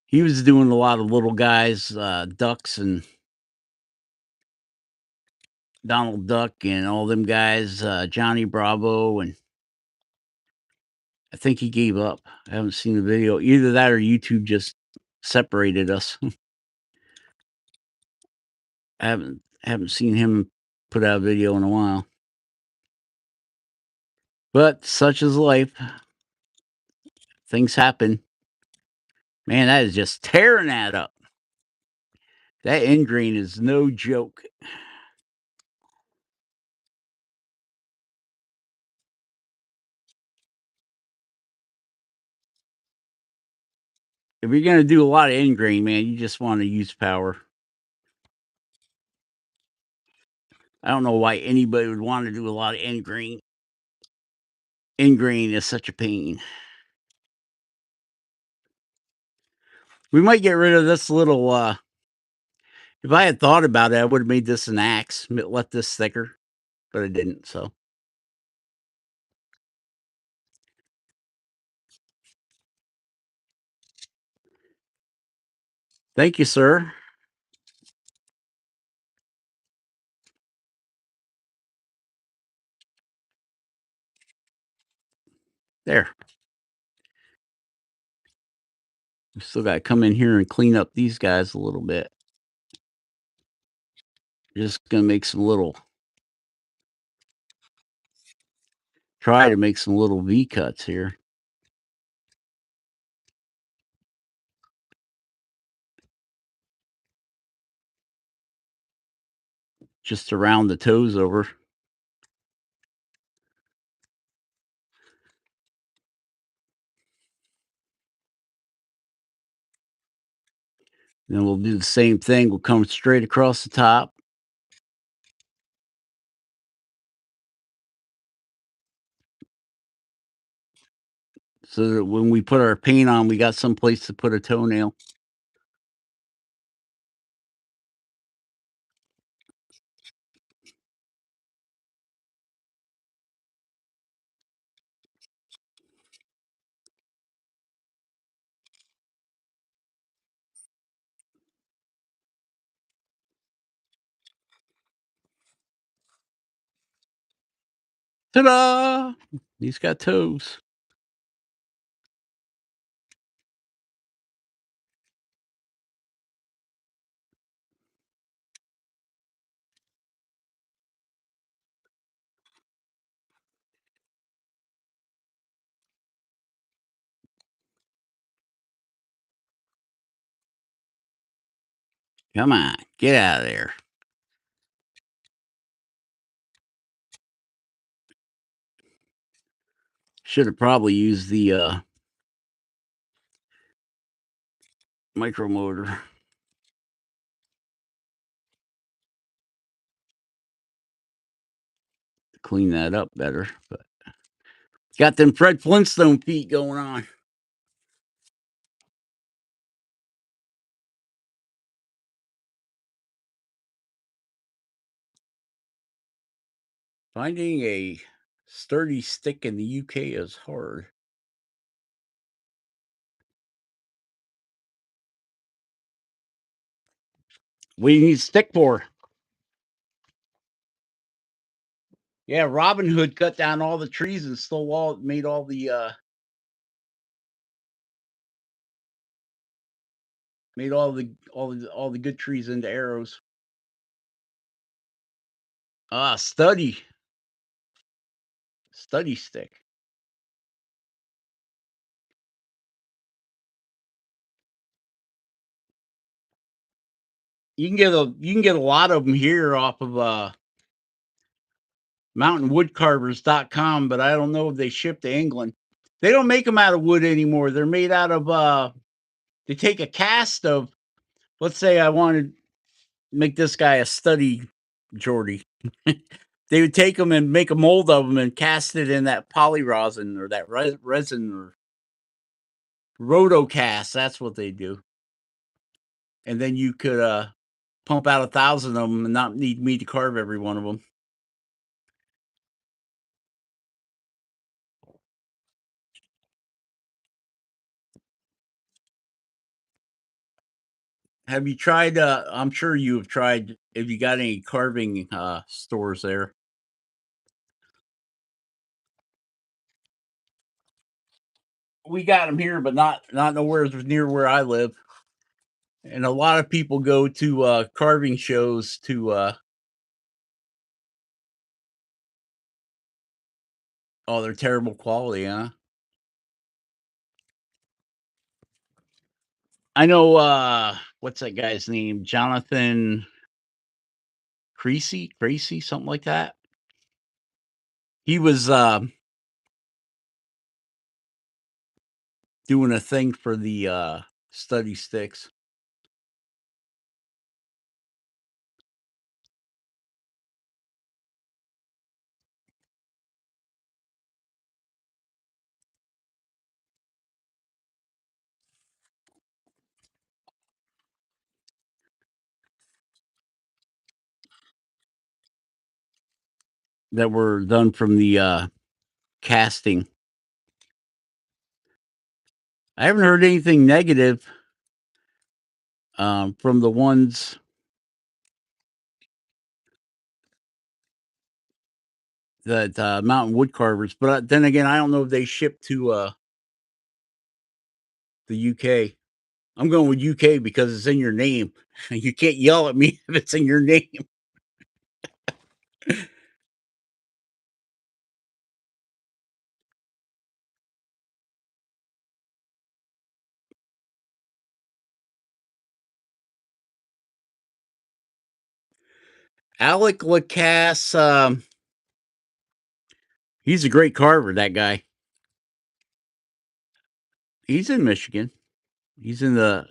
He was doing a lot of little guys, Ducks and Donald Duck and all them guys, Johnny Bravo, and I think he gave up. I haven't seen the video. Either that or YouTube just separated us. I haven't seen him put out a video in a while. But such is life. Things happen. Man, that is just tearing that up. That end grain is no joke. If you're gonna do a lot of end grain, man, you just want to use power. I don't know why anybody would want to do a lot of end grain. End grain is such a pain. We might get rid of this little. If I had thought about it, I would have made this an axe, left this thicker, but I didn't. So thank you, sir. There. We still got to come in here and clean up these guys a little bit. Just gonna make some little. Try to make some little V cuts here. Just to round the toes over. Then we'll do the same thing. We'll come straight across the top. So that when we put our paint on, we got some place to put a toenail. Ta-da! He's got toes. Come on, get out of there. Should have probably used the micro motor. Clean that up better, but got them Fred Flintstone feet going on. Finding a sturdy stick in the UK is hard. What do you need a stick for? Yeah, Robin Hood cut down all the trees and stole made all the all the good trees into arrows. Study stick. You can get a lot of them here off of mountainwoodcarvers.com, but I don't know if they ship to England. They don't make them out of wood anymore. They're made out of they take a cast of, let's say I wanted to make this guy a study Jordy. They would take them and make a mold of them and cast it in that poly rosin or that resin or rotocast. That's what they do. And then you could pump out 1,000 of them and not need me to carve every one of them. Have you tried? I'm sure you have tried. Have you got any carving stores there? we got them here, but not nowhere near where I live. And a lot of people go to carving shows to oh, they're terrible quality, huh? I know what's that guy's name? Jonathan Creasy, something like that. He was doing a thing for the study sticks that were done from the casting. I haven't heard anything negative from the ones that mountain wood carvers, but then again, I don't know if they ship to the UK. I'm going with UK because it's in your name. You can't yell at me if it's in your name. Alec Lacasse, he's a great carver. That guy. He's in Michigan. He's in the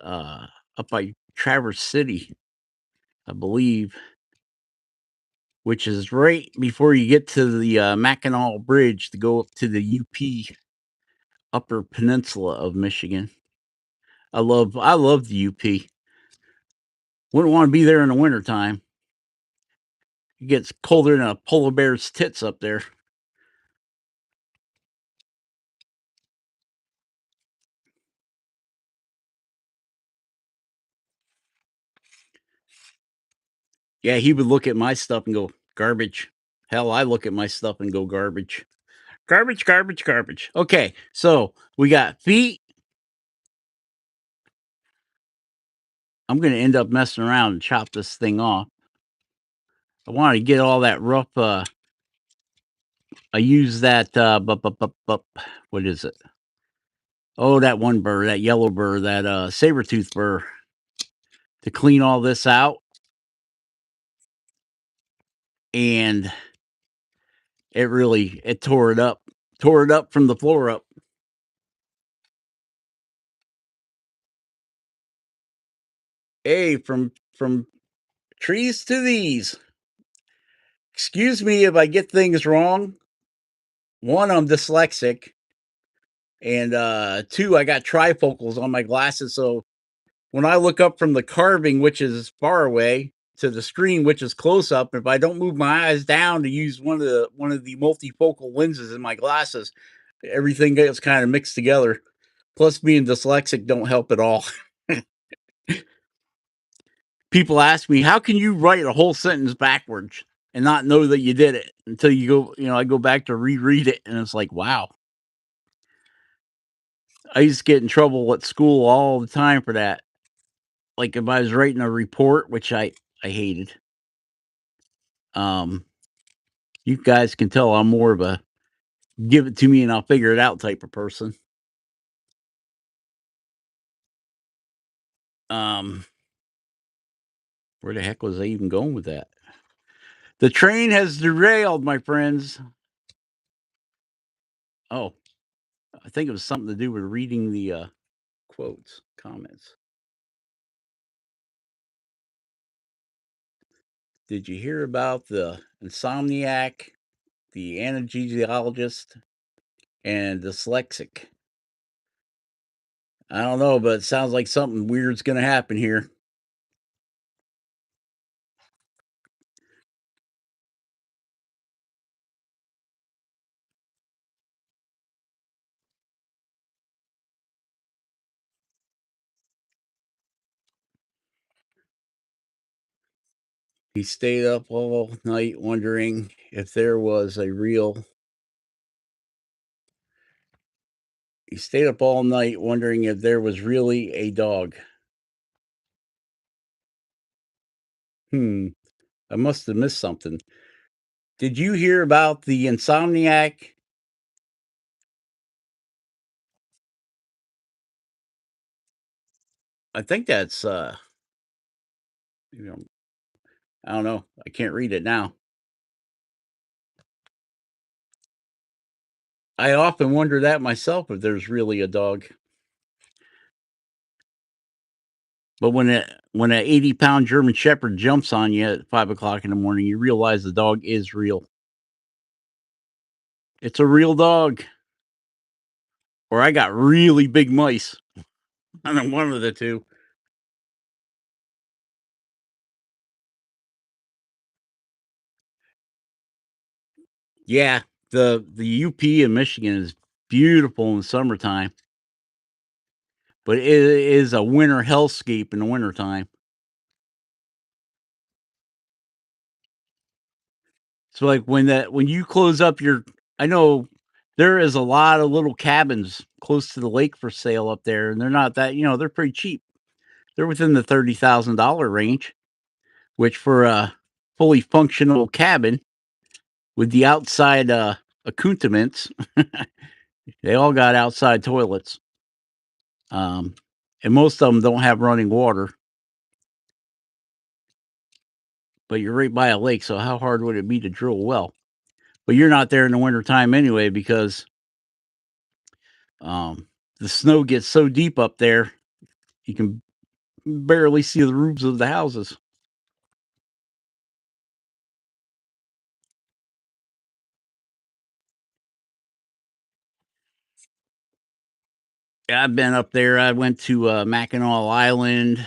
up by Traverse City, I believe, which is right before you get to the Mackinac Bridge to go up to the UP Upper Peninsula of Michigan. I love the UP. Wouldn't want to be there in the wintertime. It gets colder than a polar bear's tits up there. Yeah, he would look at my stuff and go, garbage. Hell, I look at my stuff and go, garbage. Garbage, garbage, garbage. Okay, so we got feet. I'm going to end up messing around and chop this thing off. I want to get all that rough. I use that, what is it? Oh, that one burr, that yellow burr, that saber tooth burr to clean all this out. And it tore it up from the floor up. Hey, from trees to these. Excuse me if I get things wrong. One, I'm dyslexic, and two, I got trifocals on my glasses, so when I look up from the carving, which is far away, to the screen, which is close up, if I don't move my eyes down to use one of the multifocal lenses in my glasses, everything gets kind of mixed together. Plus, being dyslexic don't help at all. People ask me, "How can you write a whole sentence backwards and not know that you did it until you go?" I go back to reread it, and it's like, wow. I used to get in trouble at school all the time for that. Like if I was writing a report, which I hated. Um, you guys can tell I'm more of a give it to me and I'll figure it out type of person. Um, where the heck was I even going with that? The train has derailed, my friends. Oh, I think it was something to do with reading the quotes, comments. Did you hear about the insomniac, the anesthesiologist, and dyslexic? I don't know, but it sounds like something weird's going to happen here. He stayed up all night wondering if there was a real He stayed up all night wondering if there was really a dog. Hmm. I must have missed something. Did you hear about the insomniac? I think that's you know, I don't know. I can't read it now. I often wonder that myself if there's really a dog. But when an 80-pound German Shepherd jumps on you at 5 o'clock in the morning, you realize the dog is real. It's a real dog. Or I got really big mice. I don't one of the two. Yeah, the UP in Michigan is beautiful in the summertime, but it is a winter hellscape in the wintertime. So, like, when you close up your I know there is a lot of little cabins close to the lake for sale up there, and they're not that they're pretty cheap. They're within the $30,000 range, which for a fully functional cabin with the outside, accoutrements, they all got outside toilets. Um, and most of them don't have running water, but you're right by a lake, so how hard would it be to drill a well? But you're not there in the wintertime anyway because, um, the snow gets so deep up there, you can barely see the roofs of the houses. Yeah, I've been up there. I went to, Mackinac Island,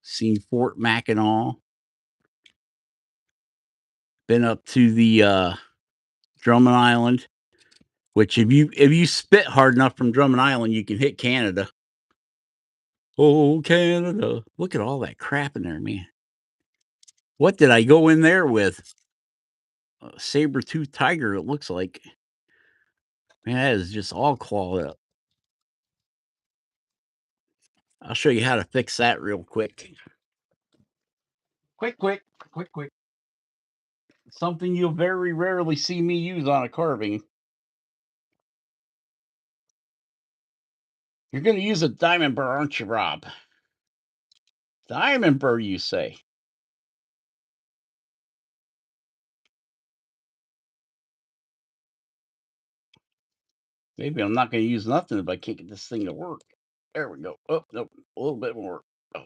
seen Fort Mackinac, been up to the, Drummond Island, which if you spit hard enough from Drummond Island, you can hit Canada. Oh, Canada. Look at all that crap in there, man. What did I go in there with? A saber-tooth tiger, it looks like. Man, that is just all clawed up. I'll show you how to fix that real quick. Quick, quick, quick, quick. Something you'll very rarely see me use on a carving. You're going to use a diamond burr, aren't you, Rob? Diamond burr, you say? Maybe I'm not going to use nothing if I can't get this thing to work. There we go. Oh, nope. A little bit more. Oh,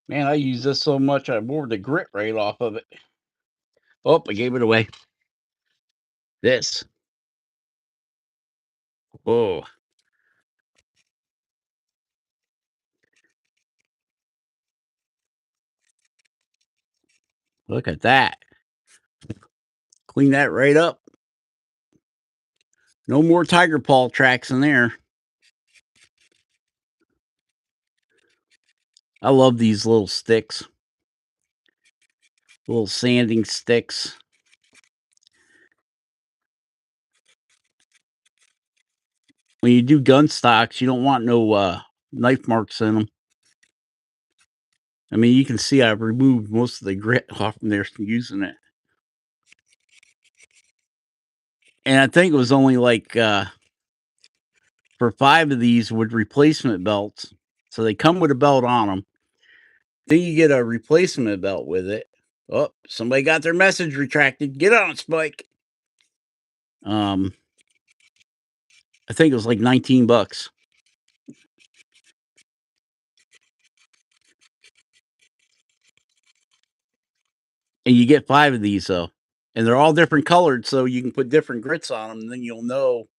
man, I use this so much I wore the grit right off of it. Oh, I gave it away. This. Oh, look at that. Clean that right up. No more tiger paw tracks in there. I love these little sticks, little sanding sticks. When you do gun stocks, you don't want no knife marks in them. I mean, you can see I've removed most of the grit off from there from using it. And I think it was only like for 5 of these with replacement belts. So they come with a belt on them. Then you get a replacement belt with it. Oh, somebody got their message retracted. Get on it, Spike. Um, I think it was like $19. And you get 5 of these though. And they're all different colored, so you can put different grits on them, and then you'll know.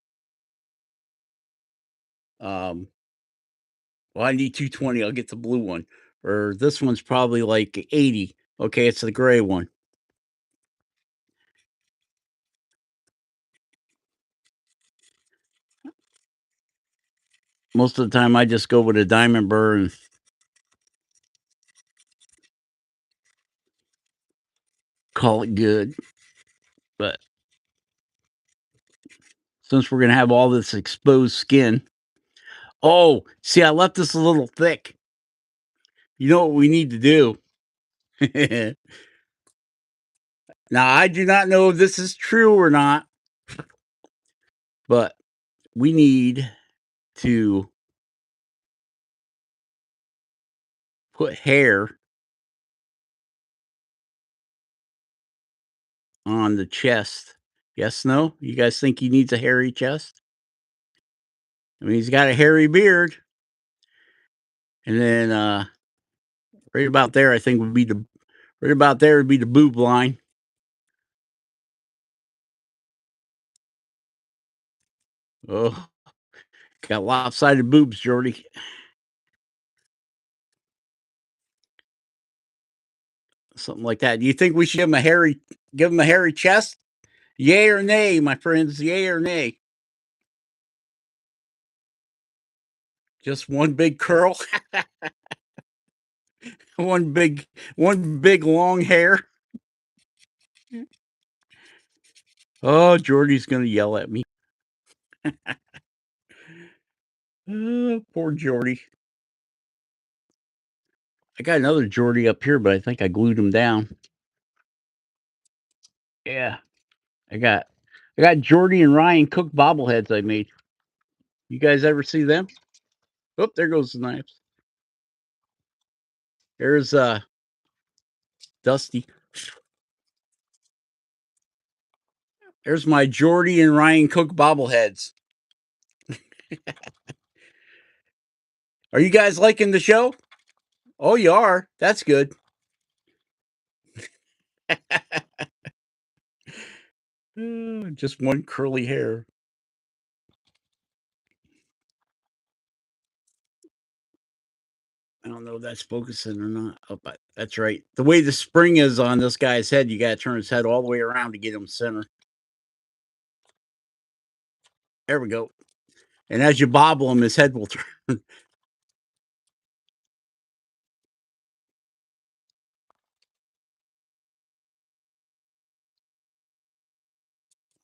Um, well, I need 220. I'll get the blue one. Or this one's probably like 80. Okay, it's the gray one. Most of the time, I just go with a diamond burr and call it good. But since we're gonna have all this exposed skin. Oh, see, I left this a little thick. You know what we need to do? Now, I do not know if this is true or not, but we need to put hair on the chest. Yes, no? You guys think he needs a hairy chest? I mean, he's got a hairy beard. And then right about there, I think would be the right about there would be the boob line. Oh, got lopsided boobs, Jordy. Something like that. Do you think we should give him a hairy chest? Yay or nay, my friends? Yay or nay? Just one big curl, one big long hair. Oh, Jordy's gonna yell at me. Poor Jordy. I got another Jordy up here, but I think I glued him down. Yeah, I got Jordy and Ryan Cook bobbleheads I made. You guys ever see them? Oh, there goes the knives. There's Dusty. There's my Jordy and Ryan Cook bobbleheads. Are you guys liking the show? Oh, you are. That's good. Just one curly hair. I don't know if that's focusing or not. Oh, but that's right. The way the spring is on this guy's head, you got to turn his head all the way around to get him center. There we go. And as you bobble him, his head will turn.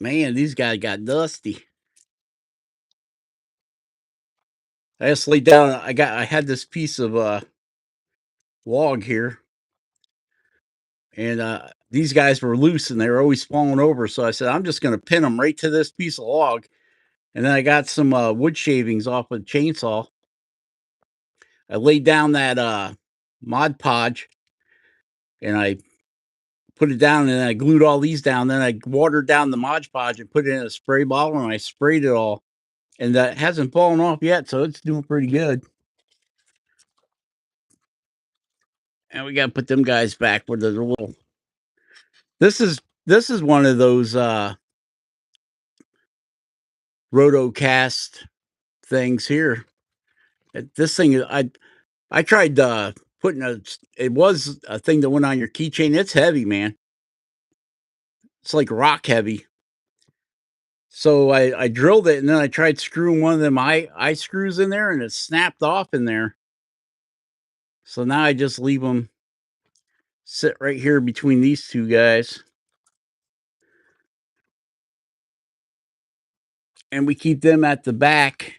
Man, these guys got dusty. I just laid down. I had this piece of log here, and these guys were loose and they were always falling over. So I said, I'm just going to pin them right to this piece of log. And then I got some wood shavings off a chainsaw. I laid down that Mod Podge, and I put it down, and then I glued all these down. Then I watered down the Mod Podge and put it in a spray bottle, and I sprayed it all. And that hasn't fallen off yet, so it's doing pretty good. And we got to put them guys back with the little. This is one of those rotocast things here. This thing, I tried putting it was a thing that went on your keychain. It's heavy, man. It's like rock heavy. So I drilled it, and then I tried screwing one of them eye screws in there, and it snapped off in there. So now I just leave them sit right here between these two guys. And we keep them at the back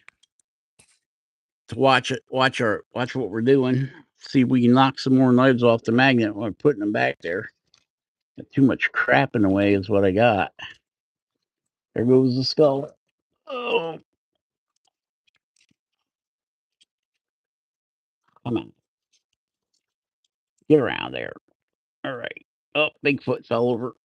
to watch what we're doing. See if we can knock some more knives off the magnet while putting them back there. Got too much crap in the way is what I got. There goes the skull. Oh, come on. Get around there. All right. Oh, Bigfoot fell over.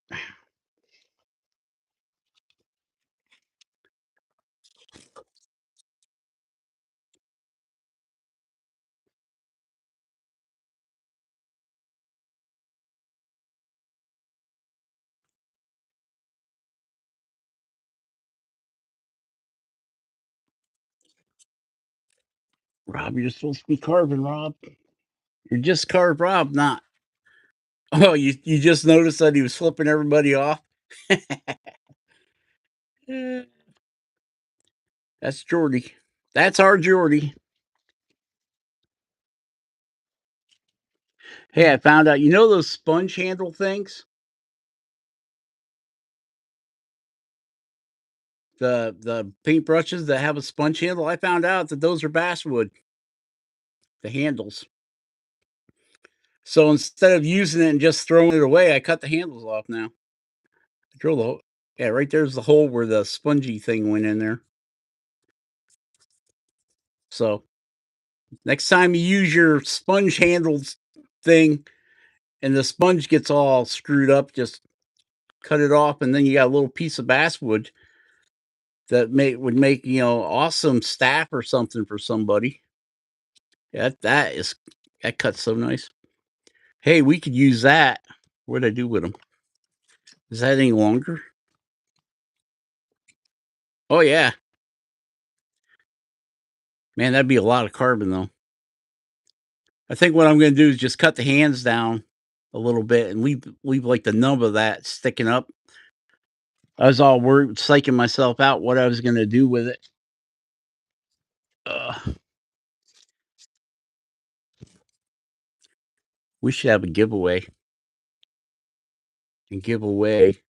Rob, you're supposed to be carving, Rob. You're just carved Rob, not. Oh, you just noticed that he was flipping everybody off? That's Jordy. That's our Jordy. Hey, I found out, you know those sponge handle things? The paintbrushes that have a sponge handle, I found out that those are basswood, the handles. So instead of using it and just throwing it away, I cut the handles off now. I drill the hole. Yeah, right there's the hole where the spongy thing went in there. So next time you use your sponge handles thing and the sponge gets all screwed up, just cut it off, and then you got a little piece of basswood that would make awesome staff or something for somebody. Yeah, that cuts so nice. Hey, we could use that. What'd I do with them? Is that any longer? Oh yeah, man, that'd be a lot of carbon though. I think what I'm going to do is just cut the hands down a little bit and leave like the nub of that sticking up. I was all worried, psyching myself out what I was going to do with it. We should have a giveaway and give away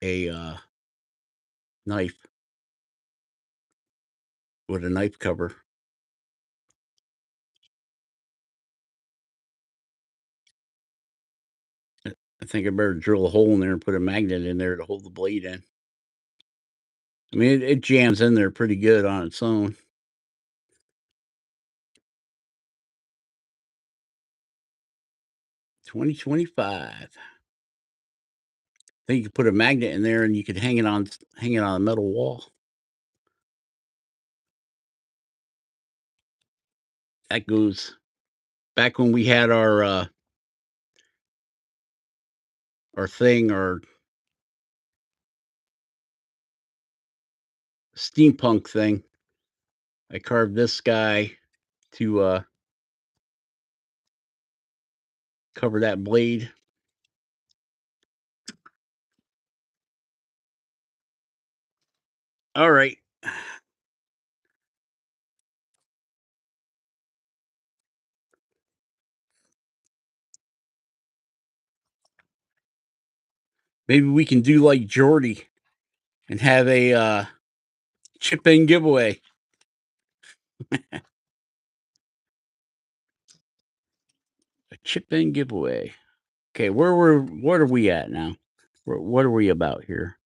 a knife with a knife cover. I think I better drill a hole in there and put a magnet in there to hold the blade in. I mean, it jams in there pretty good on its own. $20.25. I think you could put a magnet in there and you could hang it on a metal wall. That goes back when we had our thing, our steampunk thing. I carved this guy to cover that blade. All right. Maybe we can do like Jordy and have a chip in giveaway. A chip in giveaway. Okay, what are we at now? What are we about here?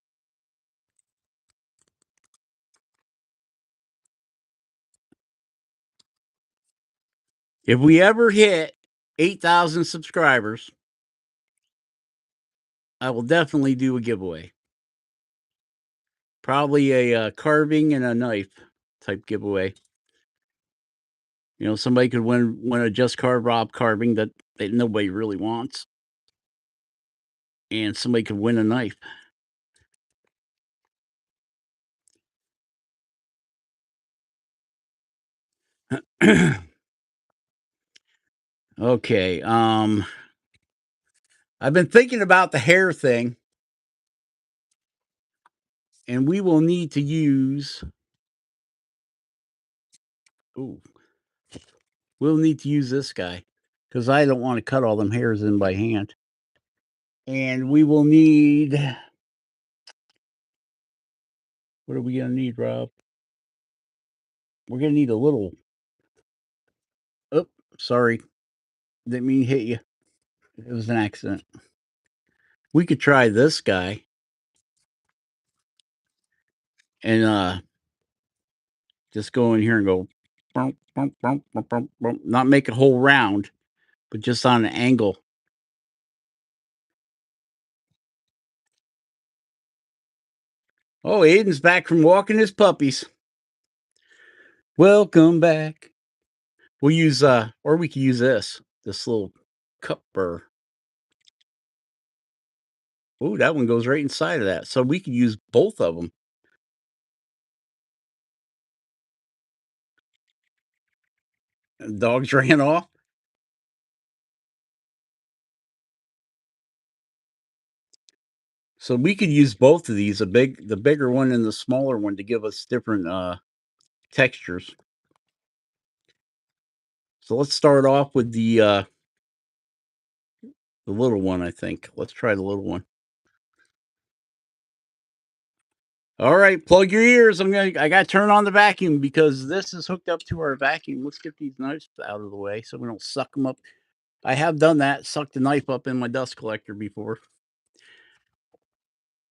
If we ever hit 8,000 subscribers, I will definitely do a giveaway. Probably a carving and a knife type giveaway. Somebody could win a just carve Rob carving that nobody really wants, and somebody could win a knife. Okay. I've been thinking about the hair thing, and we will need to use. Ooh, we'll need to use this guy because I don't want to cut all them hairs in by hand. And we will need. What are we gonna need, Rob? We're gonna need a little. Oh, sorry, didn't mean to hit you. It was an accident. We could try this guy and just go in here and go, bump, bump, bump, bump, bump, bump. Not make a whole round, but just on an angle. Oh, Aiden's back from walking his puppies. Welcome back. We'll use or we could use this little cup burr. Oh, that one goes right inside of that. So we could use both of them. And dogs ran off. So we could use both of these, the bigger one and the smaller one, to give us different textures. So let's start off with the little one, I think. Let's try the little one. All right, plug your ears. I gotta turn on the vacuum because this is hooked up to our vacuum. Let's get these knives out of the way so we don't suck them up. I have done that, sucked the knife up in my dust collector before.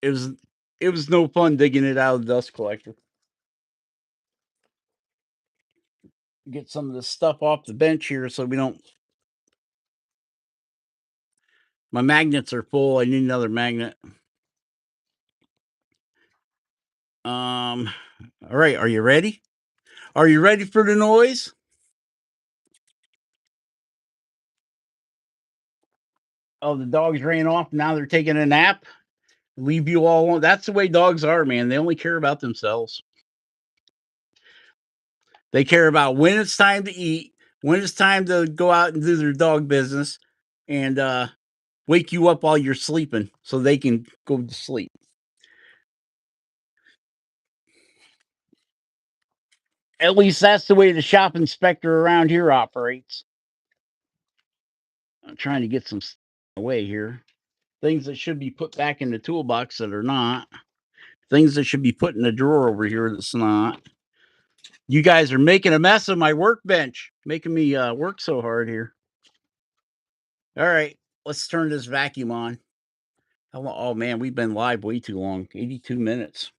It was it was no fun digging it out of the dust collector. Get some of this stuff off the bench here so we don't. My magnets are full. I need another magnet. Um, all right, are you ready? Are you ready for the noise? Oh, the dogs ran off. Now they're taking a nap. Leave you all alone. That's the way dogs are, man. They only care about themselves. They care about when it's time to eat, when it's time to go out and do their dog business, and wake you up while you're sleeping so they can go to sleep. At least that's the way the shop inspector around here operates. I'm trying to get some away here. Things that should be put back in the toolbox that are not. Things that should be put in a drawer over here that's not. You guys are making a mess of my workbench, making me work so hard here. All right, let's turn this vacuum on. Oh man, we've been live way too long. 82 minutes.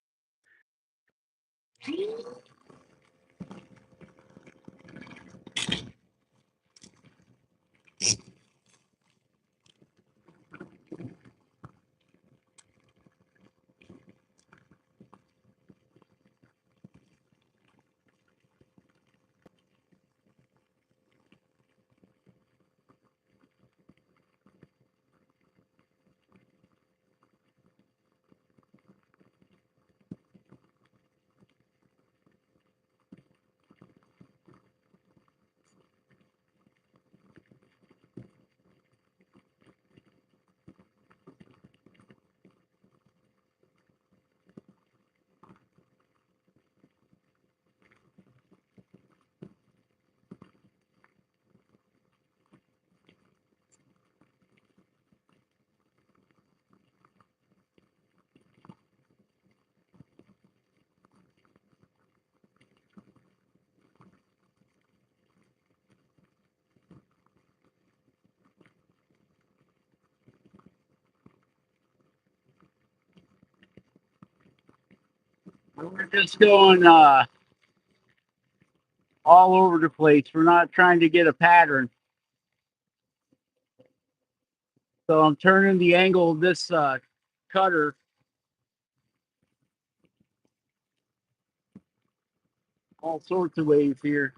We're just going all over the place. We're not trying to get a pattern. So I'm turning the angle of this cutter all sorts of ways here.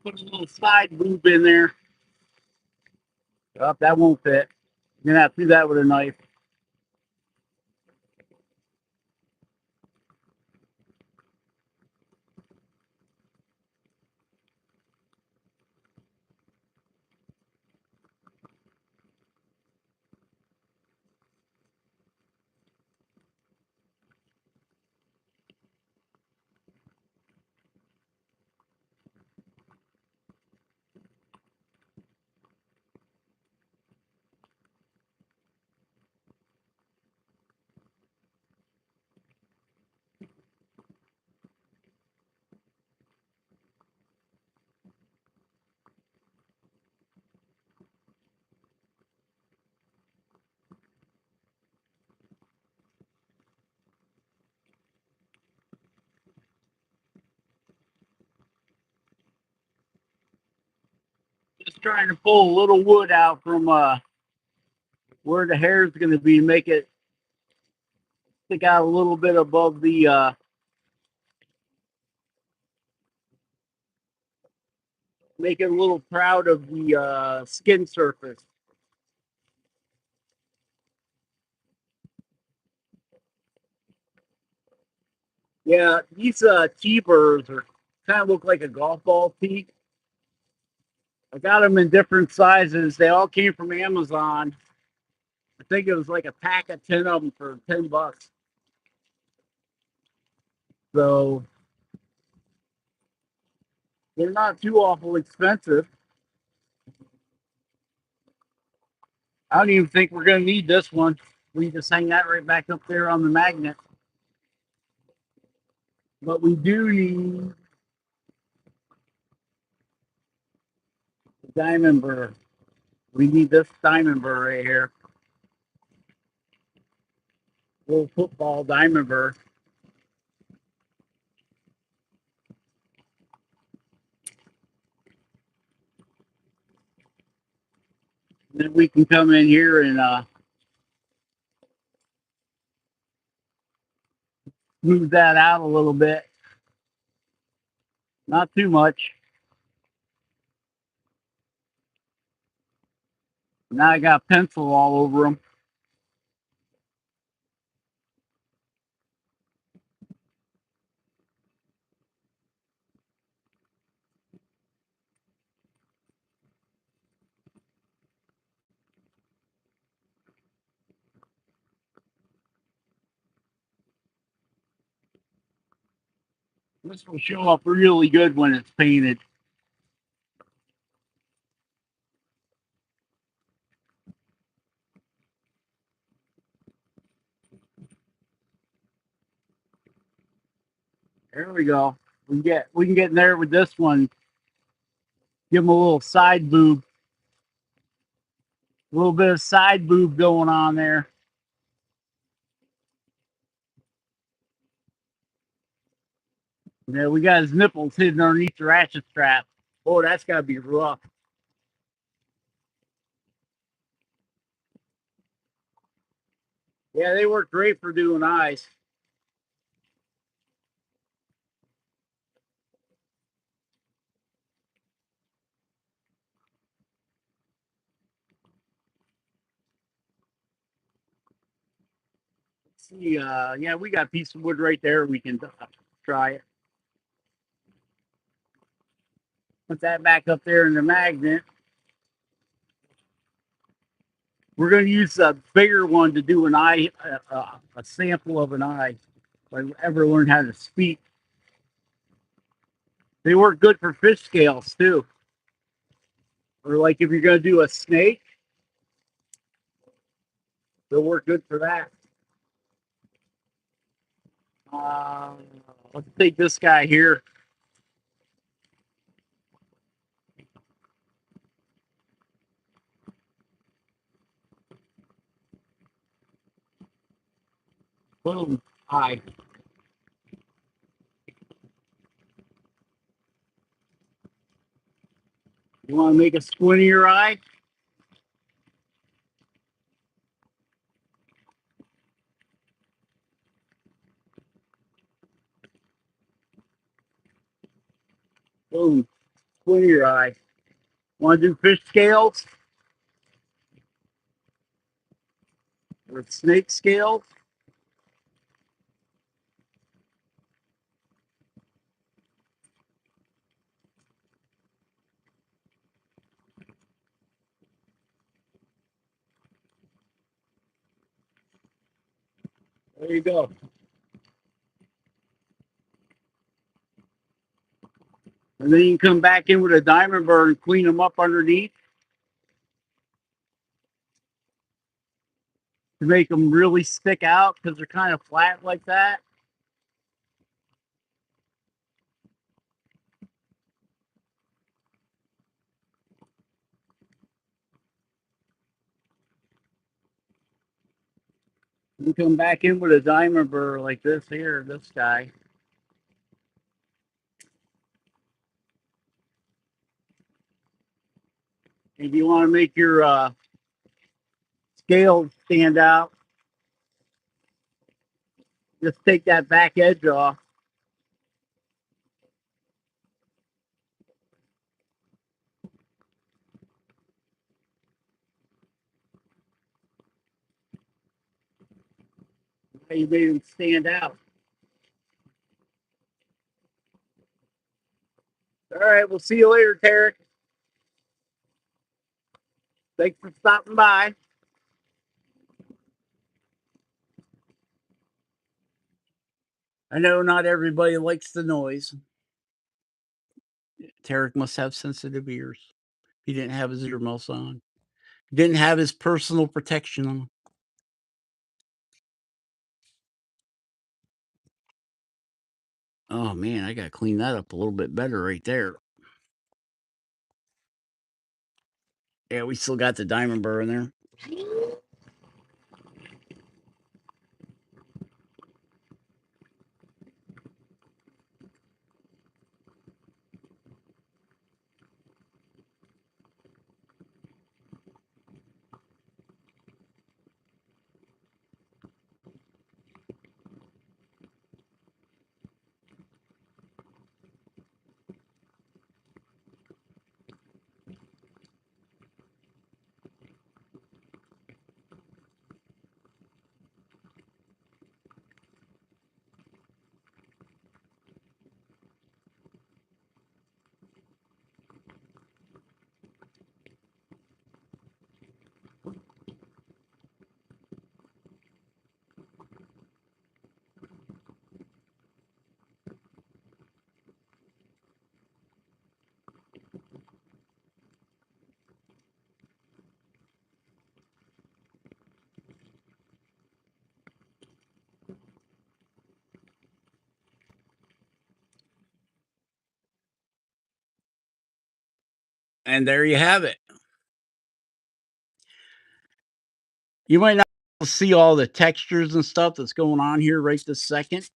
Put a little side loop in there. Oh, that won't fit. You're gonna have to do that with a knife. Just trying to pull a little wood out from where the hair is going to be, make it stick out a little bit above the make it a little proud of the skin surface. Yeah, these T-birds are kind of look like a golf ball tee. I got them in different sizes. They all came from Amazon. I think it was like a pack of 10 of them for $10. So they're not too awful expensive. I don't even think we're going to need this one. We just hang that right back up there on the magnet. But we do need the diamond burr. We need this diamond burr right here. Little football diamond burr. And then we can come in here and move that out a little bit. Not too much. Now I got pencil all over them. This will show up really good when it's painted. There we go. We can get in there with this one. Give them a little side boob, a little bit of side boob going on there. Yeah, we got his nipples hidden underneath the ratchet strap. Oh, that's got to be rough. Yeah, they work great for doing eyes. Let's see, yeah, we got a piece of wood right there. We can try it. Put that back up there in the magnet. We're going to use a bigger one to do an eye, a sample of an eye. If I ever learn how to speak. They work good for fish scales too. Or like if you're going to do a snake, they'll work good for that. Uh, let's take this guy here. Boom, eye. You want to make a squintier eye? Boom, squintier eye. Want to do fish scales or snake scales? There you go. And then you can come back in with a diamond burr and clean them up underneath to make them really stick out because they're kind of flat like that. You come back in with a diamond burr like this here, this guy. If you want to make your scales stand out, just take that back edge off. You made them stand out. we'll see you later, Tarek. Thanks for stopping by. I know not everybody likes the noise. Tarek must have sensitive ears. He didn't have his earmuffs on. He didn't have his personal protection on. Oh man, I gotta clean that up a little bit better right there. Yeah, we still got the diamond burr in there. And there you have it. You might not see all the textures and stuff that's going on here right this second.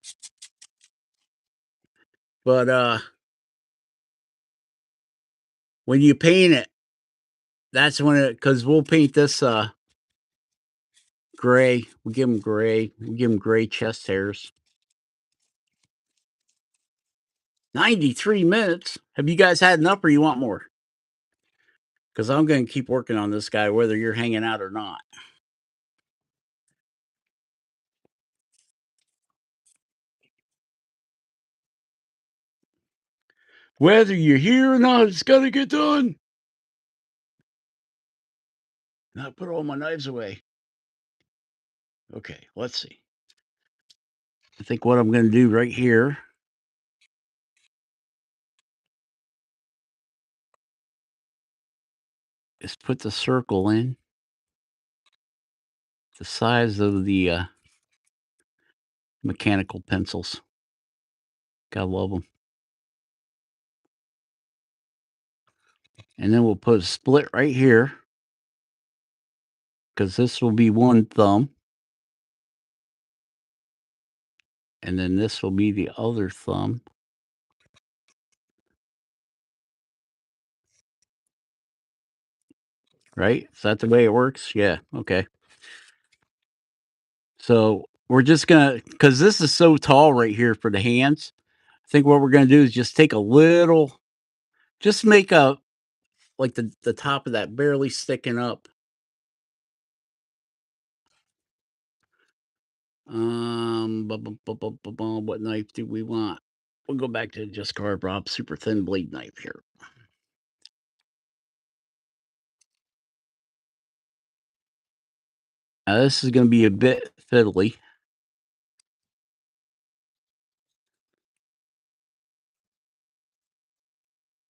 But when you paint it, that's when it, because we'll paint this gray. We give them gray. We give them gray chest hairs. 93 minutes. Have you guys had enough or you want more? Because I'm going to keep working on this guy whether you're hanging out or not. Whether you're here or not, it's got to get done. Now put all my knives away. Okay, let's see. I think what I'm going to do right here is put the circle in the size of the mechanical pencils. Gotta love them. And then we'll put a split right here because this will be one thumb. And then this will be the other thumb. Right? Is that the way it works? Yeah. Okay. So we're just going to, because this is so tall right here for the hands, I think what we're going to do is just take a little, just make a, like the top of that barely sticking up. What knife do we want? We'll go back to just carve Rob super thin blade knife here. Now this is going to be a bit fiddly.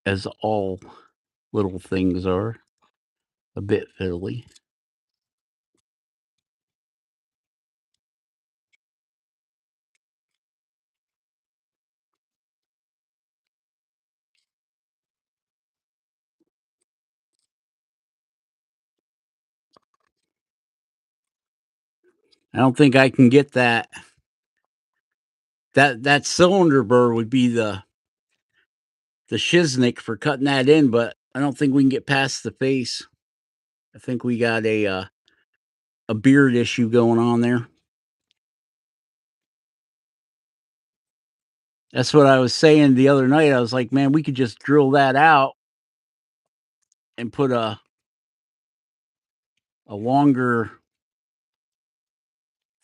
As all little things are, a bit fiddly. I don't think I can get that. That cylinder burr would be the shiznick for cutting that in, but I don't think we can get past the face. I think we got a beard issue going on there. That's what I was saying the other night. I was like, man, we could just drill that out and put a longer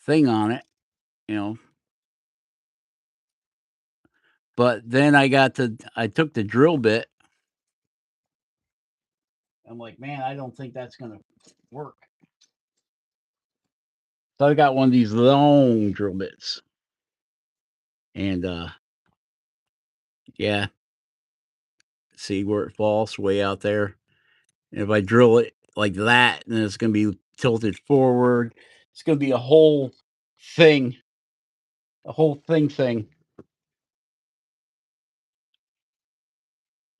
thing on it, you know. But then I took the drill bit I'm like, man, I don't think that's gonna work. So I got one of these long drill bits, and yeah, see where it falls way out there. And if I drill it like that, then it's gonna be tilted forward. It's gonna be thing, a whole thing.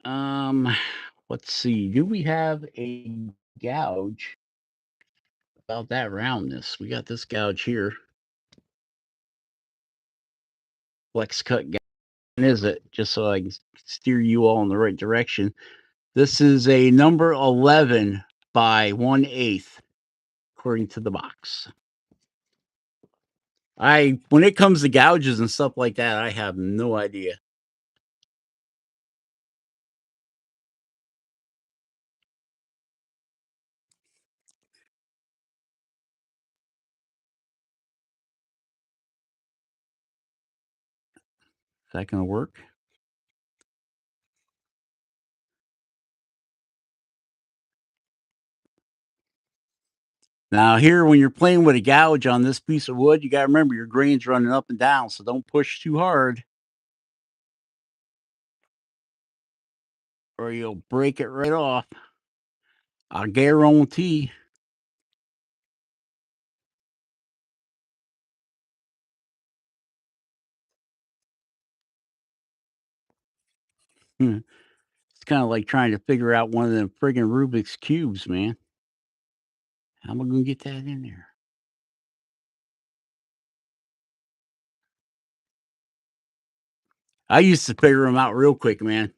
Um, let's see. Do we have a gouge about that roundness? We got this gouge here. Flex cut gouge. Is it? Just so I can steer you all in the right direction. This is a number 11 by 1/8, according to the box. When it comes to gouges and stuff like that, I have no idea. Is that gonna work? Now here, when you're playing with a gouge on this piece of wood, you gotta remember your grain's running up and down, so don't push too hard or you'll break it right off. I guarantee. Hmm. It's kind of like trying to figure out one of them friggin' Rubik's cubes, man. How am I gonna get that in there? I used to figure them out real quick, man.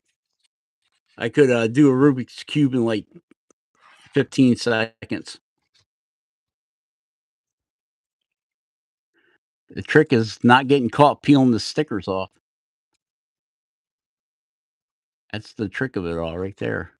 I could do a Rubik's cube in like 15 seconds. The trick is not getting caught peeling the stickers off. That's the trick of it all right there.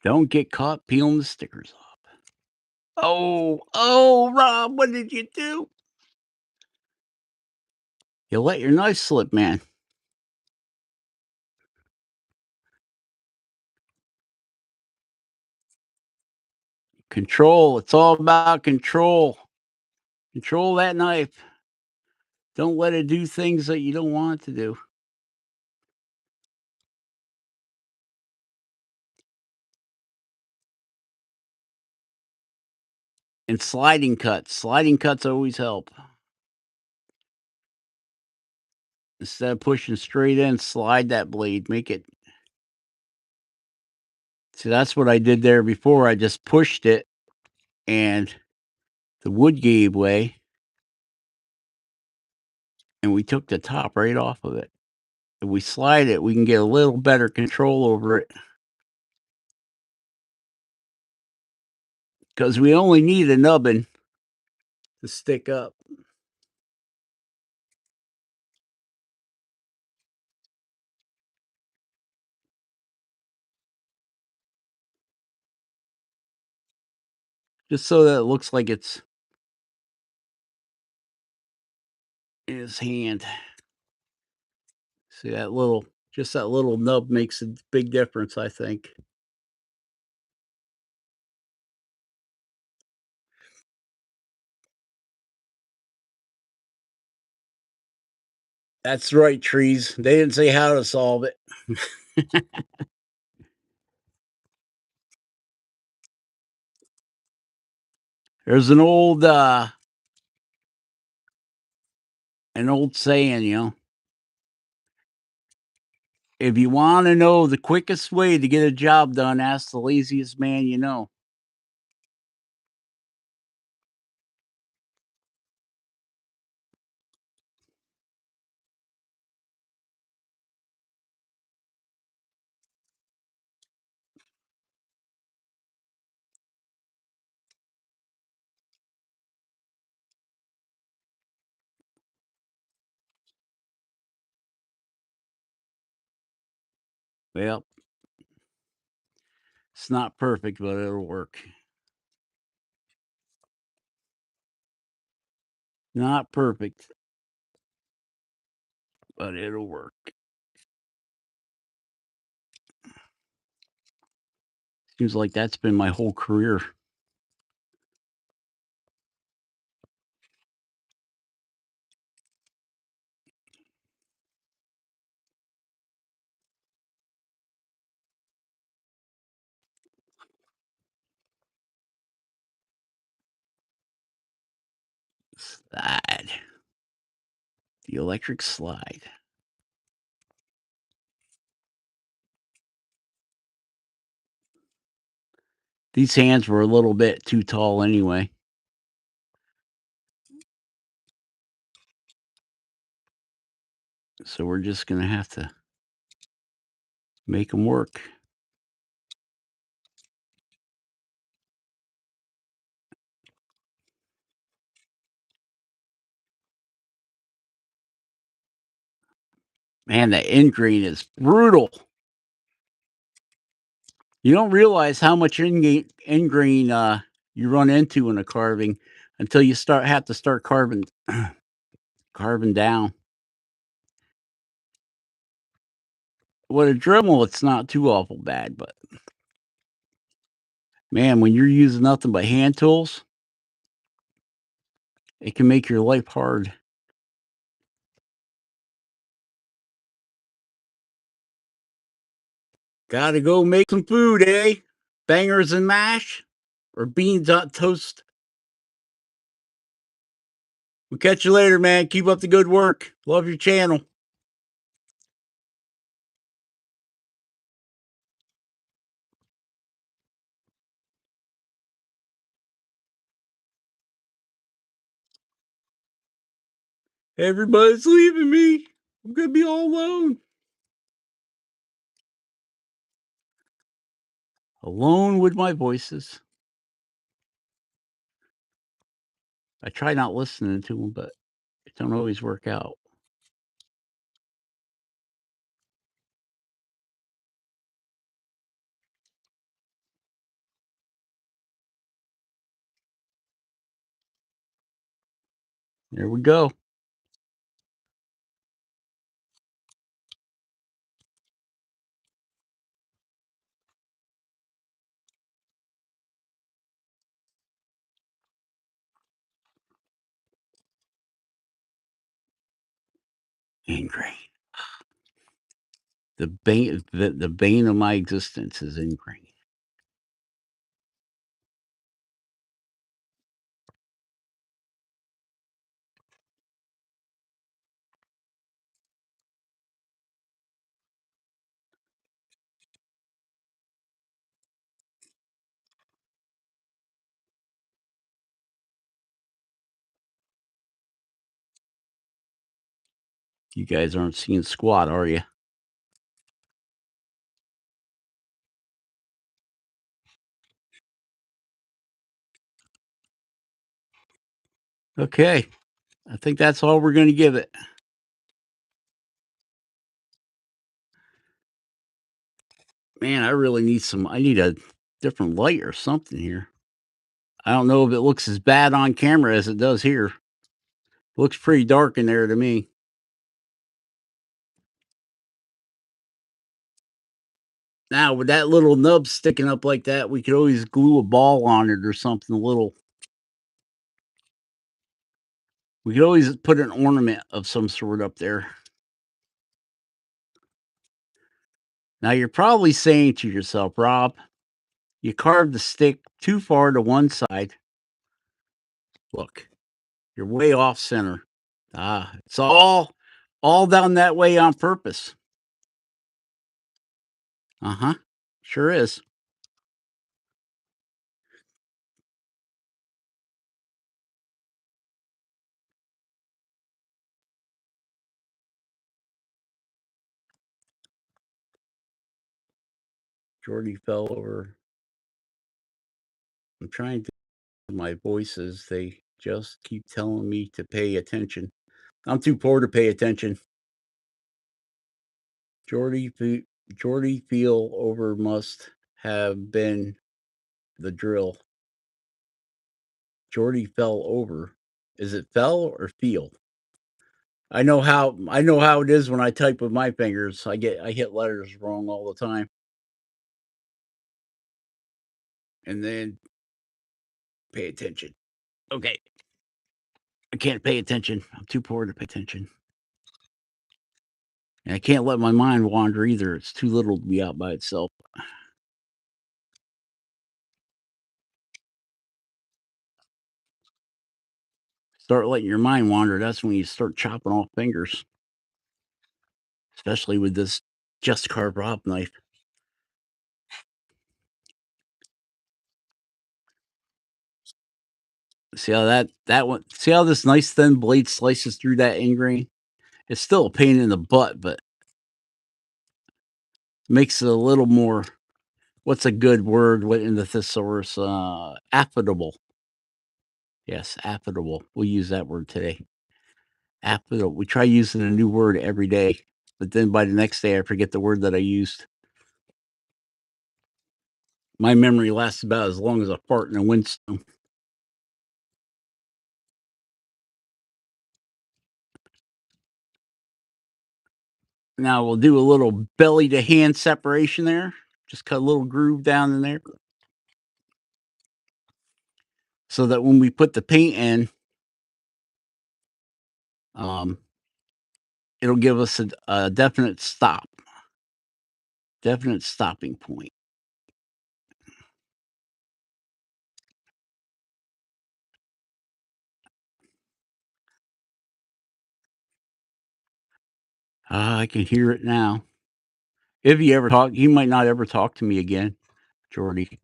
Don't get caught peeling the stickers off. Oh, Rob, what did you do? You let your knife slip, man. Control. It's all about control. Control that knife. Don't let it do things that you don't want it to do. And sliding cuts. Sliding cuts always help. Instead of pushing straight in, slide that blade. Make it. See, that's what I did there before. I just pushed it and the wood gave way and we took the top right off of it. If we slide it, we can get a little better control over it. Because we only need a nubbin to stick up. Just so that it looks like it's in his hand. See just that little nub makes a big difference, I think. That's right, trees. They didn't say how to solve it. There's an old saying, if you want to know the quickest way to get a job done, ask the laziest man you know. Well, It's not perfect, but it'll work. Not perfect, but it'll work. Seems like that's been my whole career. Slide. The electric slide. These hands were a little bit too tall anyway. So we're just going to have to make them work. Man, the end grain is brutal. You don't realize how much end grain you run into in a carving until you have to start carving carving down. With a Dremel, it's not too awful bad, but man, when you're using nothing but hand tools, it can make your life hard. Gotta go make some food, eh? Bangers and mash or beans on toast. We'll catch you later, man. Keep up the good work. Love your channel. Everybody's leaving me. I'm gonna be all alone. Alone with my voices. I try not listening to them, but it don't always work out. There we go. Ingrain. The bane of my existence is ingrain. You guys aren't seeing squat, are you? Okay. I think that's all we're going to give it. Man, I need a different light or something here. I don't know if it looks as bad on camera as it does here. It looks pretty dark in there to me. Now, with that little nub sticking up like that, we could always glue a ball on it or something little. We could always put an ornament of some sort up there. Now, you're probably saying to yourself, Rob, you carved the stick too far to one side. Look, you're way off center. It's all down that way on purpose. Uh-huh. Sure is. Jordy fell over. I'm trying to my voices. They just keep telling me to pay attention. I'm too poor to pay attention. Jordy, Jordy feel over must have been the drill. Jordy fell over. Is it fell or feel? I know how it is when I type with my fingers. I hit letters wrong all the time. And then pay attention. Okay. I can't pay attention. I'm too poor to pay attention. And I can't let my mind wander either. It's too little to be out by itself. Start letting your mind wander. That's when you start chopping off fingers, especially with this just carve knife. See how that one? See how this nice thin blade slices through that ingrain? It's still a pain in the butt, but makes it a little more. What's a good word in the thesaurus? Affable. Yes, affable. We'll use that word today. Affable. We try using a new word every day, but then by the next day, I forget the word that I used. My memory lasts about as long as a fart in a windstorm. Now we'll do a little belly to hand separation there. Just cut a little groove down in there so that when we put the paint in, um, it'll give us a definite stopping point. I can hear it now. If he ever talk, he might not ever talk to me again, Jordy.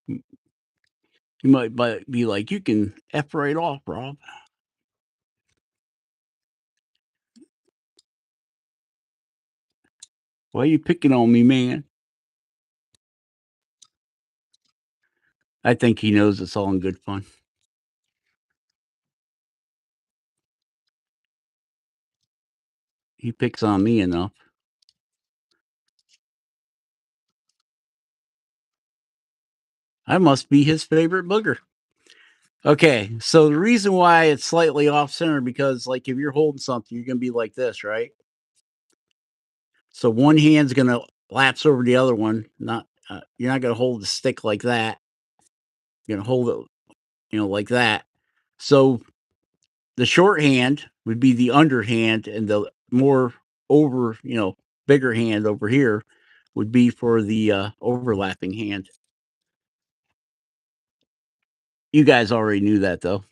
He might be like, "You can f right off, Rob." Why are you picking on me, man? I think he knows it's all in good fun. He picks on me enough. I must be his favorite booger. Okay, so the reason why it's slightly off center because, like, if you're holding something, you're gonna be like this, right? So one hand's gonna lapse over the other one. Not you're not gonna hold the stick like that. You're gonna hold it, like that. So the short hand would be the underhand, and the more over, bigger hand over here would be for the overlapping hand. You guys already knew that, though.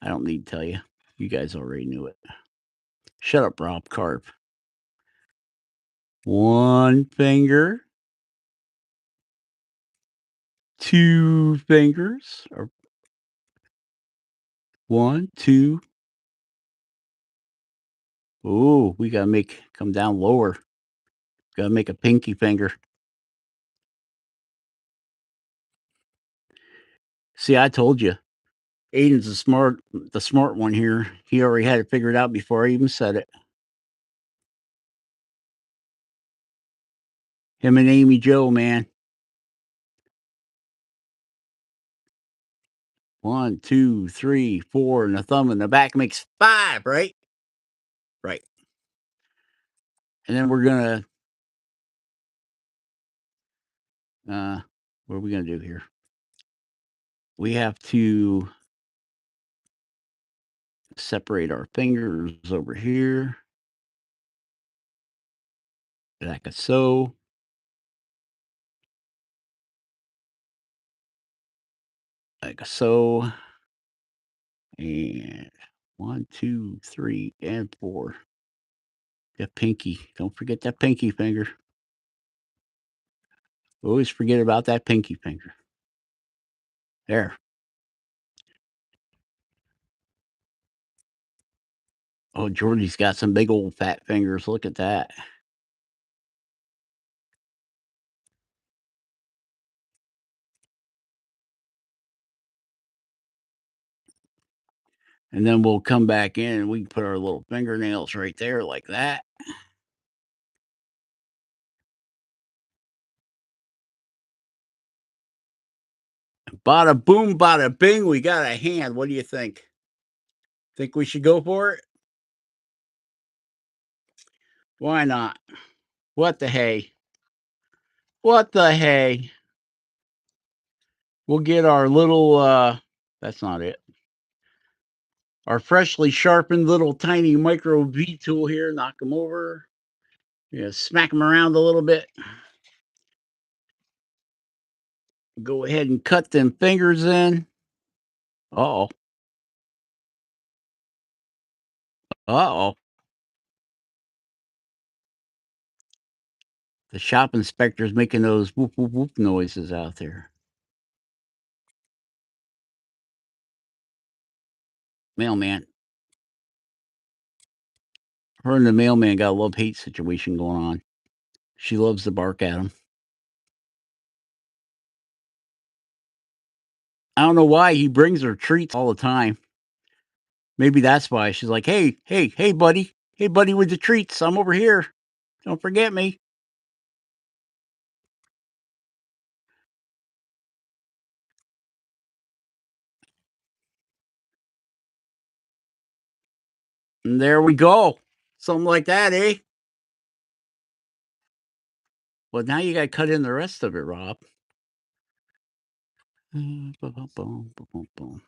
I don't need to tell you. You guys already knew it. Shut up, Rob. Carve. One finger, two fingers, or one, two. Oh, we gotta come down lower. Gotta make a pinky finger. See, I told you. Aiden's the smart one here. He already had it figured out before I even said it. Him and Amy Joe, man. One, two, three, four, and the thumb in the back makes five, right? Right. And then we're gonna what are we gonna do here? We have to separate our fingers over here, like so. Like so. And one, two, three, and four. The pinky. Don't forget that pinky finger. Always forget about that pinky finger. There. Oh, Jordy's got some big old fat fingers. Look at that. And then we'll come back in and we can put our little fingernails right there like that. Bada boom, bada bing. We got a hand. What do you think? Think we should go for it? Why not? What the hey? What the hey? We'll get our little, that's not it. Our freshly sharpened little tiny micro V tool here. Knock them over. Yeah, smack them around a little bit. Go ahead and cut them fingers in. Uh-oh. Uh-oh. The shop inspector's making those whoop, whoop, whoop noises out there. Mailman. Her and the mailman got a love-hate situation going on. She loves to bark at him. I don't know why he brings her treats all the time. Maybe that's why. She's like, hey, hey, hey, buddy. Hey, buddy with the treats. I'm over here. Don't forget me. And there we go. Something like that, eh? Well, now you got to cut in the rest of it, Rob. Boom, boom, boom, boom, boom.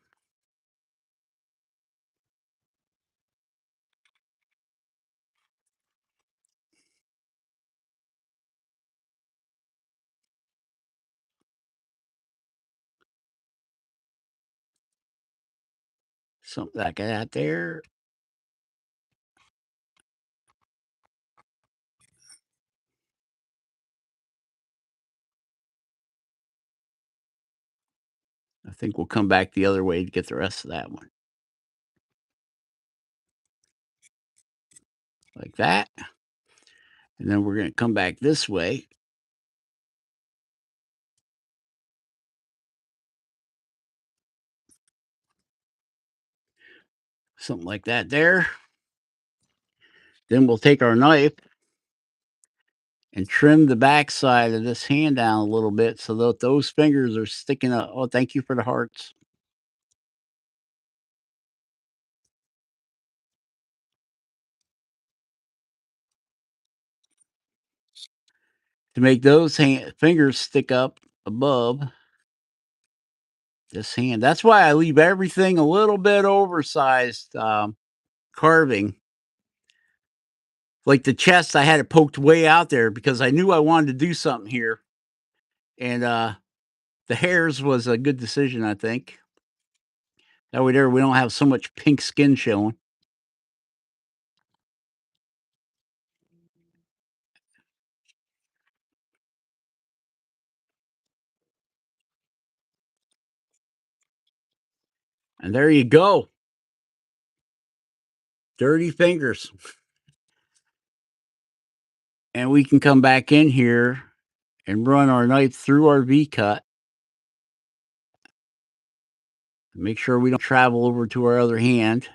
Something like that there. I think we'll come back the other way to get the rest of that one. Like that. And then we're going to come back this way. Something like that there. Then we'll take our knife and trim the backside of this hand down a little bit so that those fingers are sticking up. Oh, thank you for the hearts. To make those fingers stick up above this hand. That's why I leave everything a little bit oversized carving. Like the chest, I had it poked way out there because I knew I wanted to do something here. And the hairs was a good decision, I think. That way there we don't have so much pink skin showing. And there you go. Dirty fingers. And we can come back in here and run our knife through our V-cut. Make sure we don't travel over to our other hand.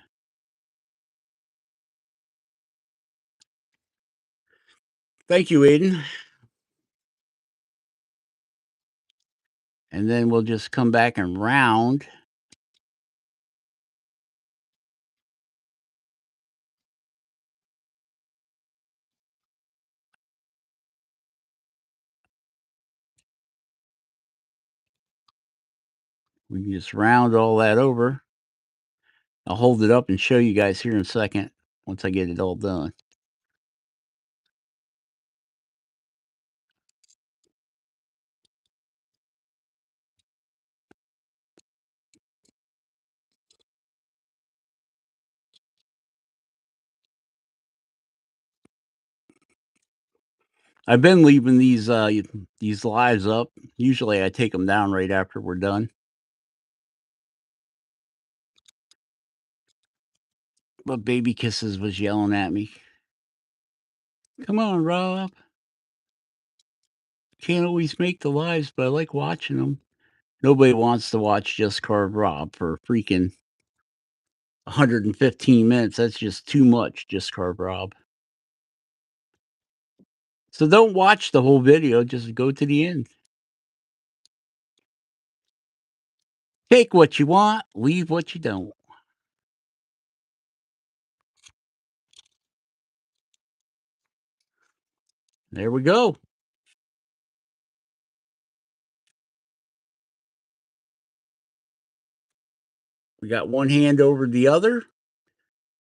Thank you, Aiden. And then we'll just come back and round. We can just round all that over. I'll hold it up and show you guys here in a second once I get it all done. I've been leaving these lives up. Usually I take them down right after we're done. But Baby Kisses was yelling at me. Come on, Rob. Can't always make the lives, but I like watching them. Nobody wants to watch Just Carve Rob for freaking 115 minutes. That's just too much, Just Carve Rob. So don't watch the whole video. Just go to the end. Take what you want, leave what you don't. There we go. We got one hand over the other.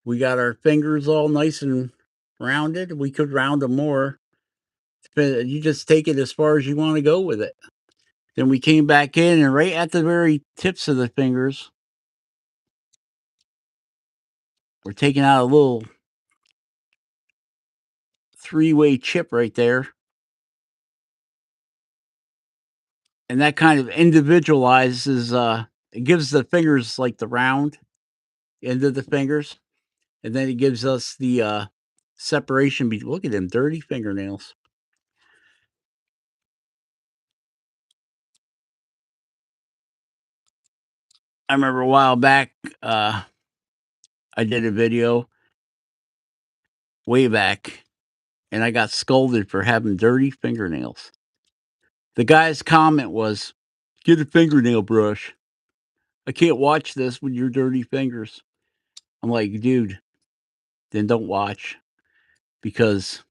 We got our fingers all nice and rounded. We could round them more. You just take it as far as you want to go with it. Then we came back in, and right at the very tips of the fingers, we're taking out a little three-way chip right there. And that kind of individualizes, it gives the fingers like the round end of the fingers. And then it gives us the separation. Look at them dirty fingernails. I remember a while back, I did a video way back, and I got scolded for having dirty fingernails. The guy's comment was, "Get a fingernail brush. I can't watch this with your dirty fingers." I'm like, dude, then don't watch, because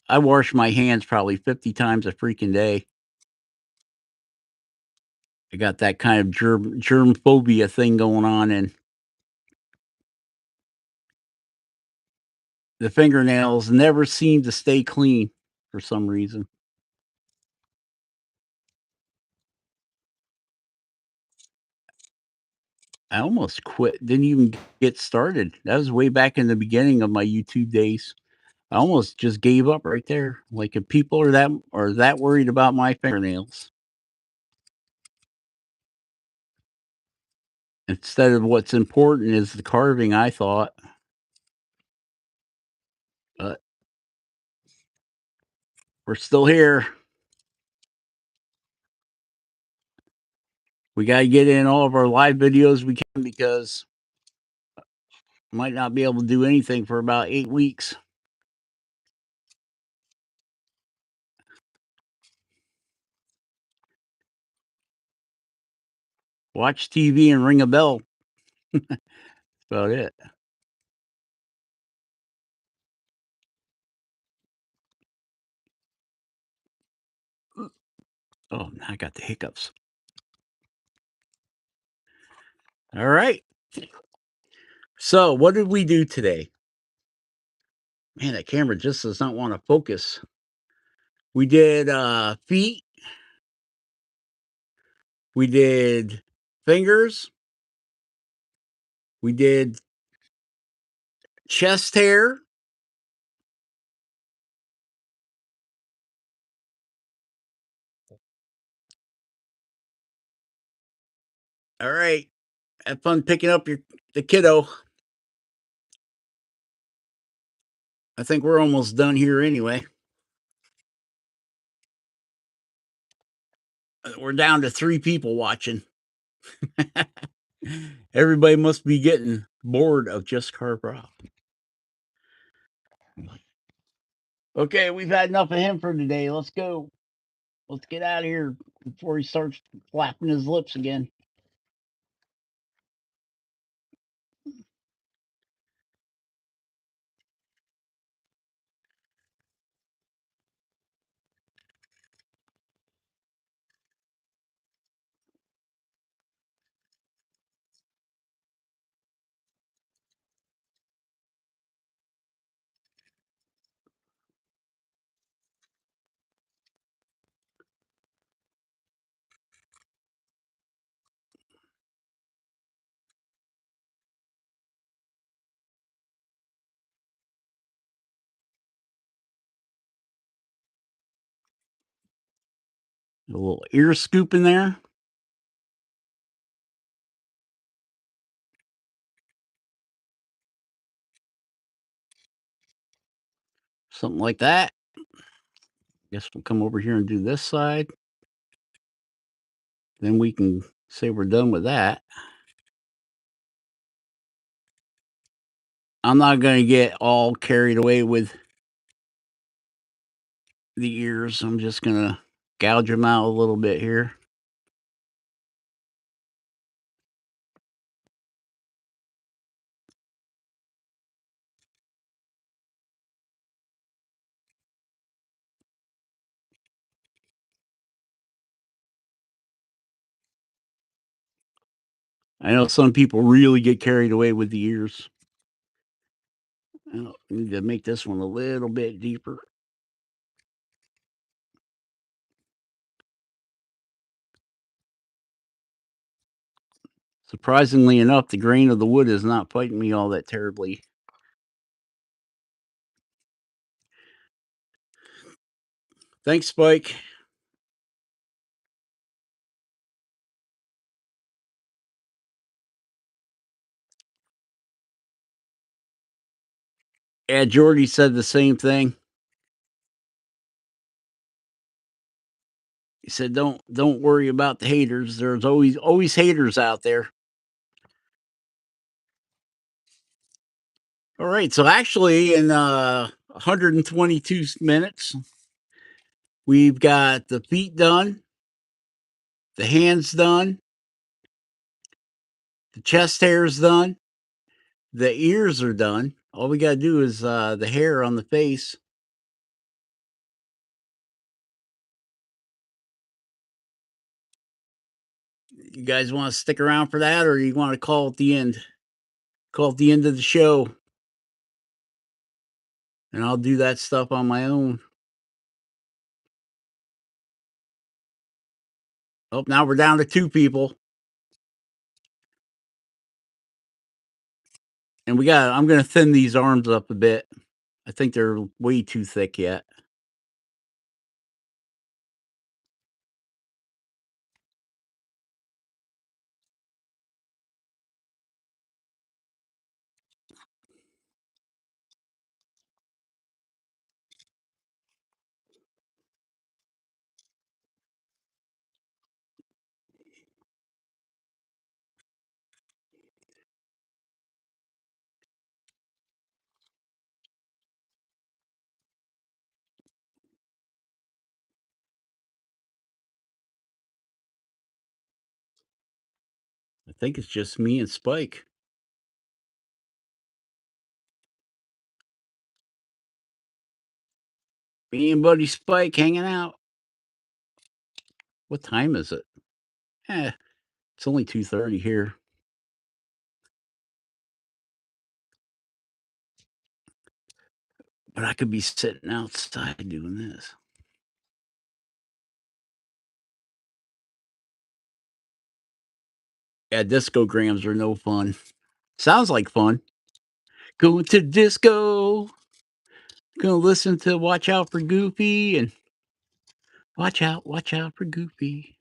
I wash my hands probably 50 times a freaking day. I got that kind of germ phobia thing going on, and the fingernails never seem to stay clean for some reason. I almost quit, didn't even get started. That was way back in the beginning of my YouTube days. I almost just gave up right there. Like, if people are that worried about my fingernails, instead of what's important is the carving, I thought. But we're still here. We got to get in all of our live videos we can, because might not be able to do anything for about 8 weeks. Watch TV and ring a bell. That's about it. Oh, now I got the hiccups. All right. So, what did we do today? Man, that camera just does not want to focus. We did feet. We did fingers. We did chest hair. All right. Have fun picking up the kiddo. I think we're almost done here anyway. We're down to 3 people watching. Everybody must be getting bored of just carve. Okay, we've had enough of him for today. Let's go. Let's get out of here before he starts flapping his lips again. A little ear scoop in there. Something like that. Guess we'll come over here and do this side. Then we can say we're done with that. I'm not going to get all carried away with the ears. I'm just going to gouge them out a little bit here. I know some people really get carried away with the ears. I need to make this one a little bit deeper. Surprisingly enough, the grain of the wood is not fighting me all that terribly. Thanks, Spike. Yeah, Jordy said the same thing. He said, "Don't worry about the haters. There's always haters out there." All right, so actually, in 122 minutes, we've got the feet done, the hands done, the chest hairs done, the ears are done. All we got to do is the hair on the face. You guys want to stick around for that, or you want to call it the end? Call it the end of the show, and I'll do that stuff on my own. Oh, now we're down to 2 people. And I'm gonna thin these arms up a bit. I think they're way too thick yet. I think it's just me and Spike. Me and Buddy Spike hanging out. What time is it? It's only 2:30 here. But I could be sitting outside doing this. Yeah, discograms are no fun. Sounds like fun. Going to disco. Gonna listen to Watch Out for Goofy and watch out for Goofy.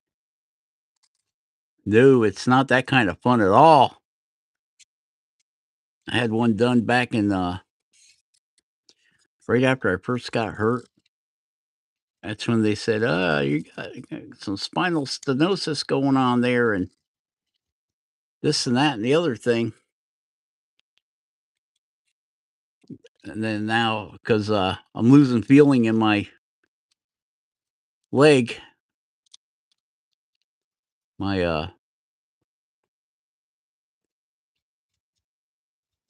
No, it's not that kind of fun at all. I had one done back in right after I first got hurt. That's when they said, you got some spinal stenosis going on there and this and that and the other thing." And then now, because I'm losing feeling in my leg, my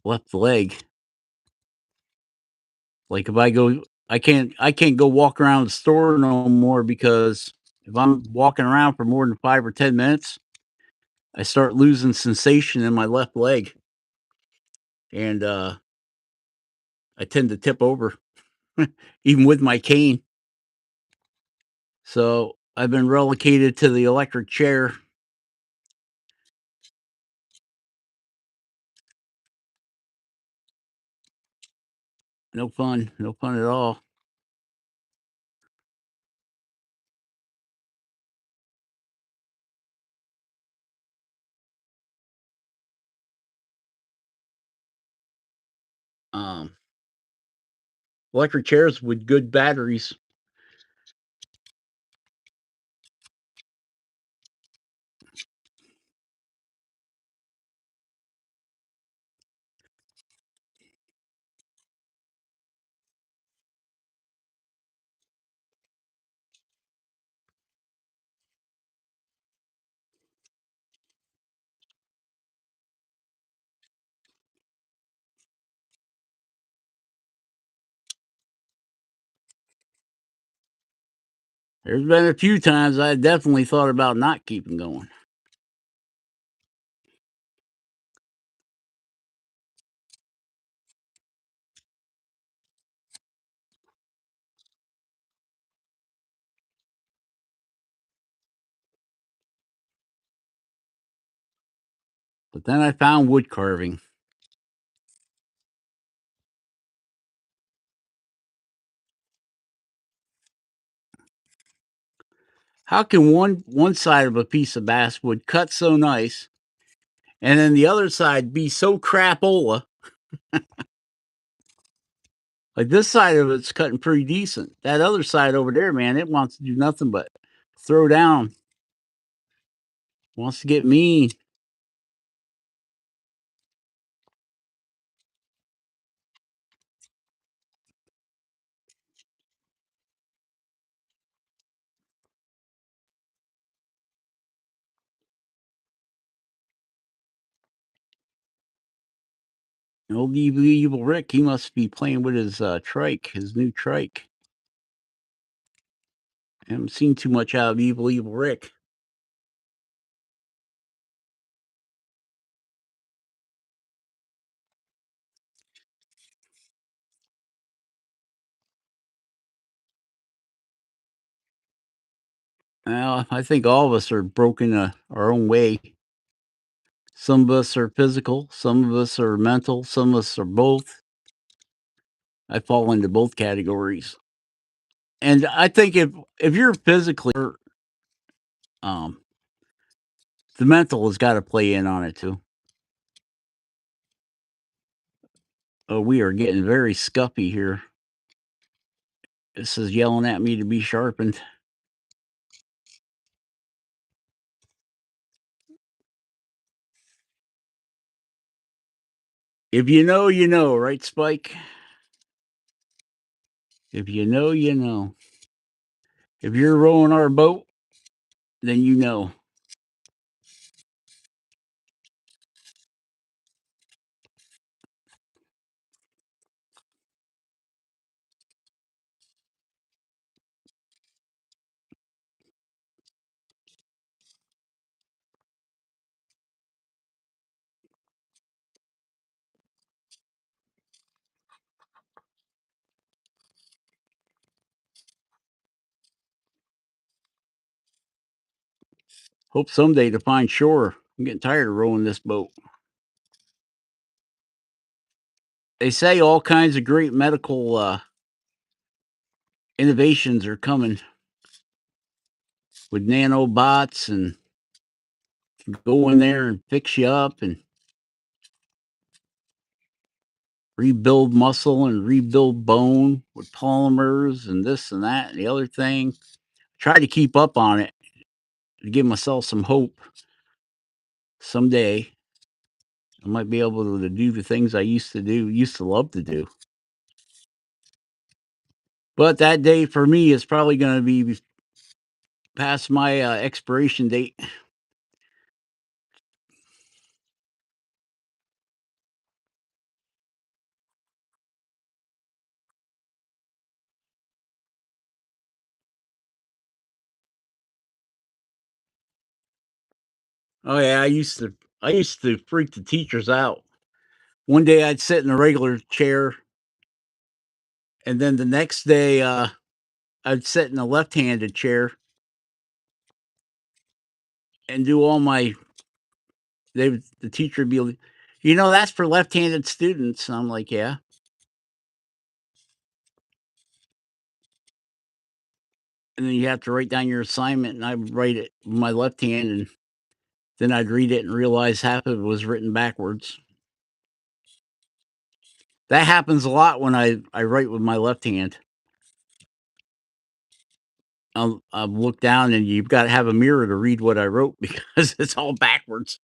left leg. Like if I can't go walk around the store no more because if I'm walking around for more than 5 or 10 minutes, I start losing sensation in my left leg, and I tend to tip over, even with my cane. So I've been relocated to the electric chair. No fun at all. Um, Electric chairs with good batteries. There's been a few times I definitely thought about not keeping going. But then I found wood carving. How can one side of a piece of basswood cut so nice, and then the other side be so crapola? Like this side of it's cutting pretty decent. That other side over there, man, it wants to do nothing but throw down. Wants to get mean. Old evil Rick, he must be playing with his trike, his new trike. I haven't seen too much out of evil Rick. Well, I think all of us are broken our own way. Some of us are physical, some of us are mental, some of us are both. I fall into both categories. And I think if you're physically hurt, um, the mental has got to play in on it too. Oh, we are getting very scuffy here. This is yelling at me to be sharpened. If you know, you know, right, Spike? If you know, you know. If you're rowing our boat, then you know. Hope someday to find shore. I'm getting tired of rowing this boat. They say all kinds of great medical innovations are coming with nanobots and go in there and fix you up and rebuild muscle and rebuild bone with polymers and this and that and the other thing. Try to keep up on it to give myself some hope. Someday I might be able to do the things I used to love to do. But that day for me is probably going to be past my expiration date. Oh yeah, I used to freak the teachers out. One day I'd sit in a regular chair, and then the next day I'd sit in a left-handed chair and do all my. The teacher would be, like, that's for left-handed students. And I'm like, yeah. And then you have to write down your assignment, and I would write it with my left hand, and then I'd read it and realize half of it was written backwards. That happens a lot when I write with my left hand. I'll look down, and you've got to have a mirror to read what I wrote because it's all backwards.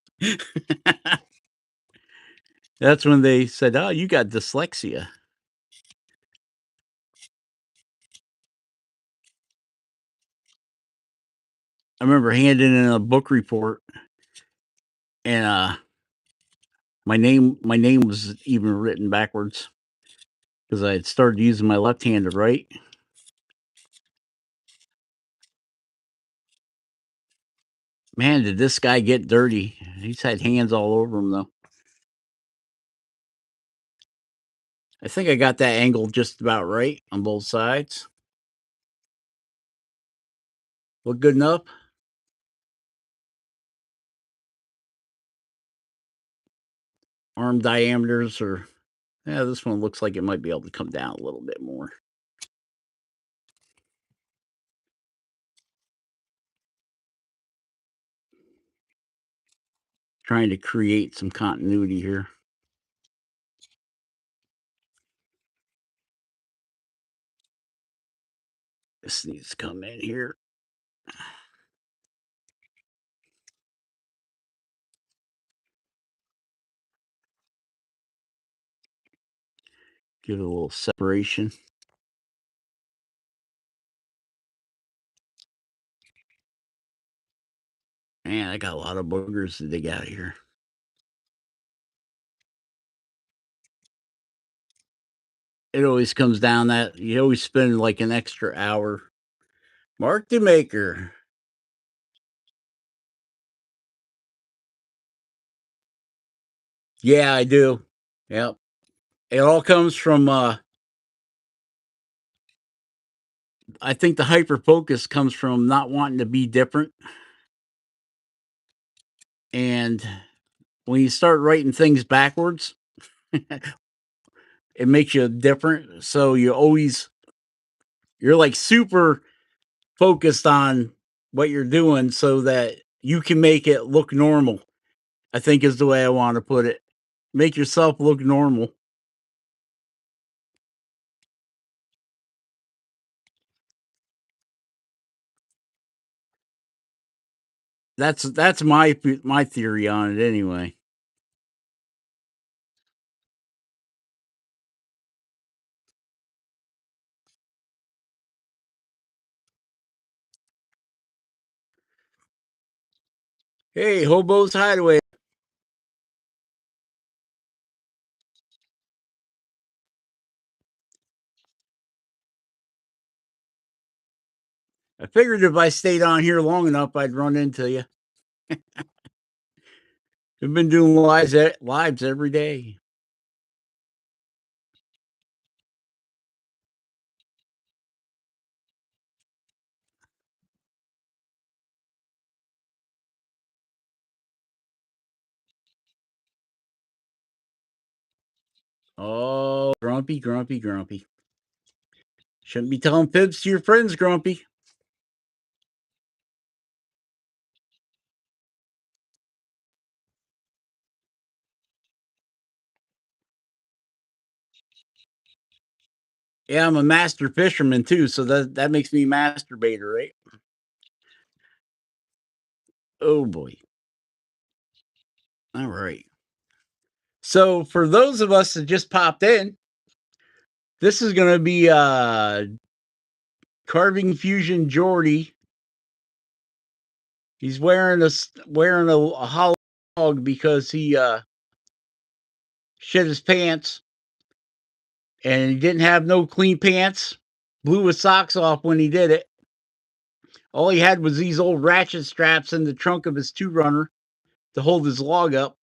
That's when they said, "Oh, you got dyslexia." I remember handing in a book report, and my name was even written backwards because I had started using my left hand to write. Man, did this guy get dirty? He's had hands all over him though. I think I got that angle just about right on both sides. Look good enough? arm diameters or yeah, this one looks like it might be able to come down a little bit more. Trying to create some continuity here. This needs to come in here. Give it a little separation. Man, I got a lot of boogers to dig out of here. It always comes down that you always spend like an extra hour. Mark the maker. Yeah, I do. Yep. It all comes from I think the hyper focus comes from not wanting to be different. And when you start writing things backwards, it makes you different. So you're like super focused on what you're doing so that you can make it look normal. I think is the way I want to put it. Make yourself look normal. That's my theory on it anyway. Hey, Hobo's Hideaway. I figured if I stayed on here long enough, I'd run into you. We've been doing lives every day. Oh, grumpy, grumpy, grumpy. Shouldn't be telling fibs to your friends, grumpy. Yeah, I'm a master fisherman too, so that makes me masturbator, right? Oh boy. All right. So for those of us that just popped in, this is gonna be Carving Fusion Jordy. He's wearing a hollow dog because he shit his pants and he didn't have no clean pants. Blew his socks off when he did it. All he had was these old ratchet straps in the trunk of his two runner to hold his log up.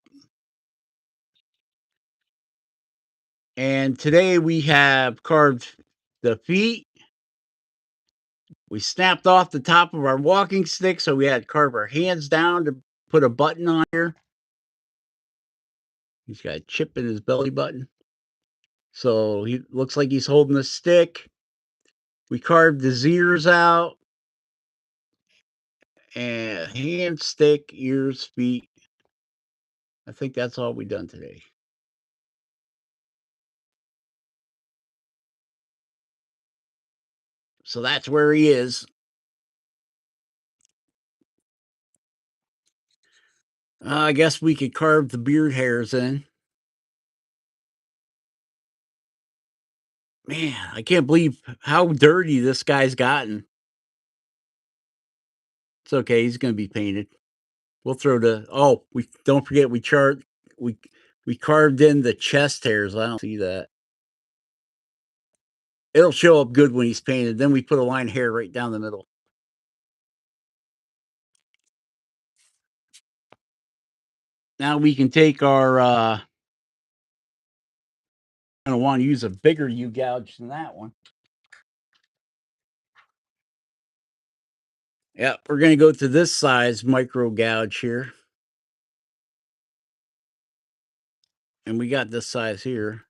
And today we have carved the feet. We snapped off the top of our walking stick, so we had to carve our hands down to put a button on here. He's got a chip in his belly button. So he looks like he's holding a stick. We carved his ears out. And hand, stick, ears, feet. I think that's all we done today. So that's where he is. I guess we could carve the beard hairs in. Man, I can't believe how dirty this guy's gotten. It's okay. He's going to be painted. We'll throw the. Oh, we don't forget we we carved in the chest hairs. I don't see that. It'll show up good when he's painted. Then we put a line of hair right down the middle. Now we can take our. I don't want to use a bigger U gouge than that one. Yeah, we're going to go to this size micro gouge here. And we got this size here.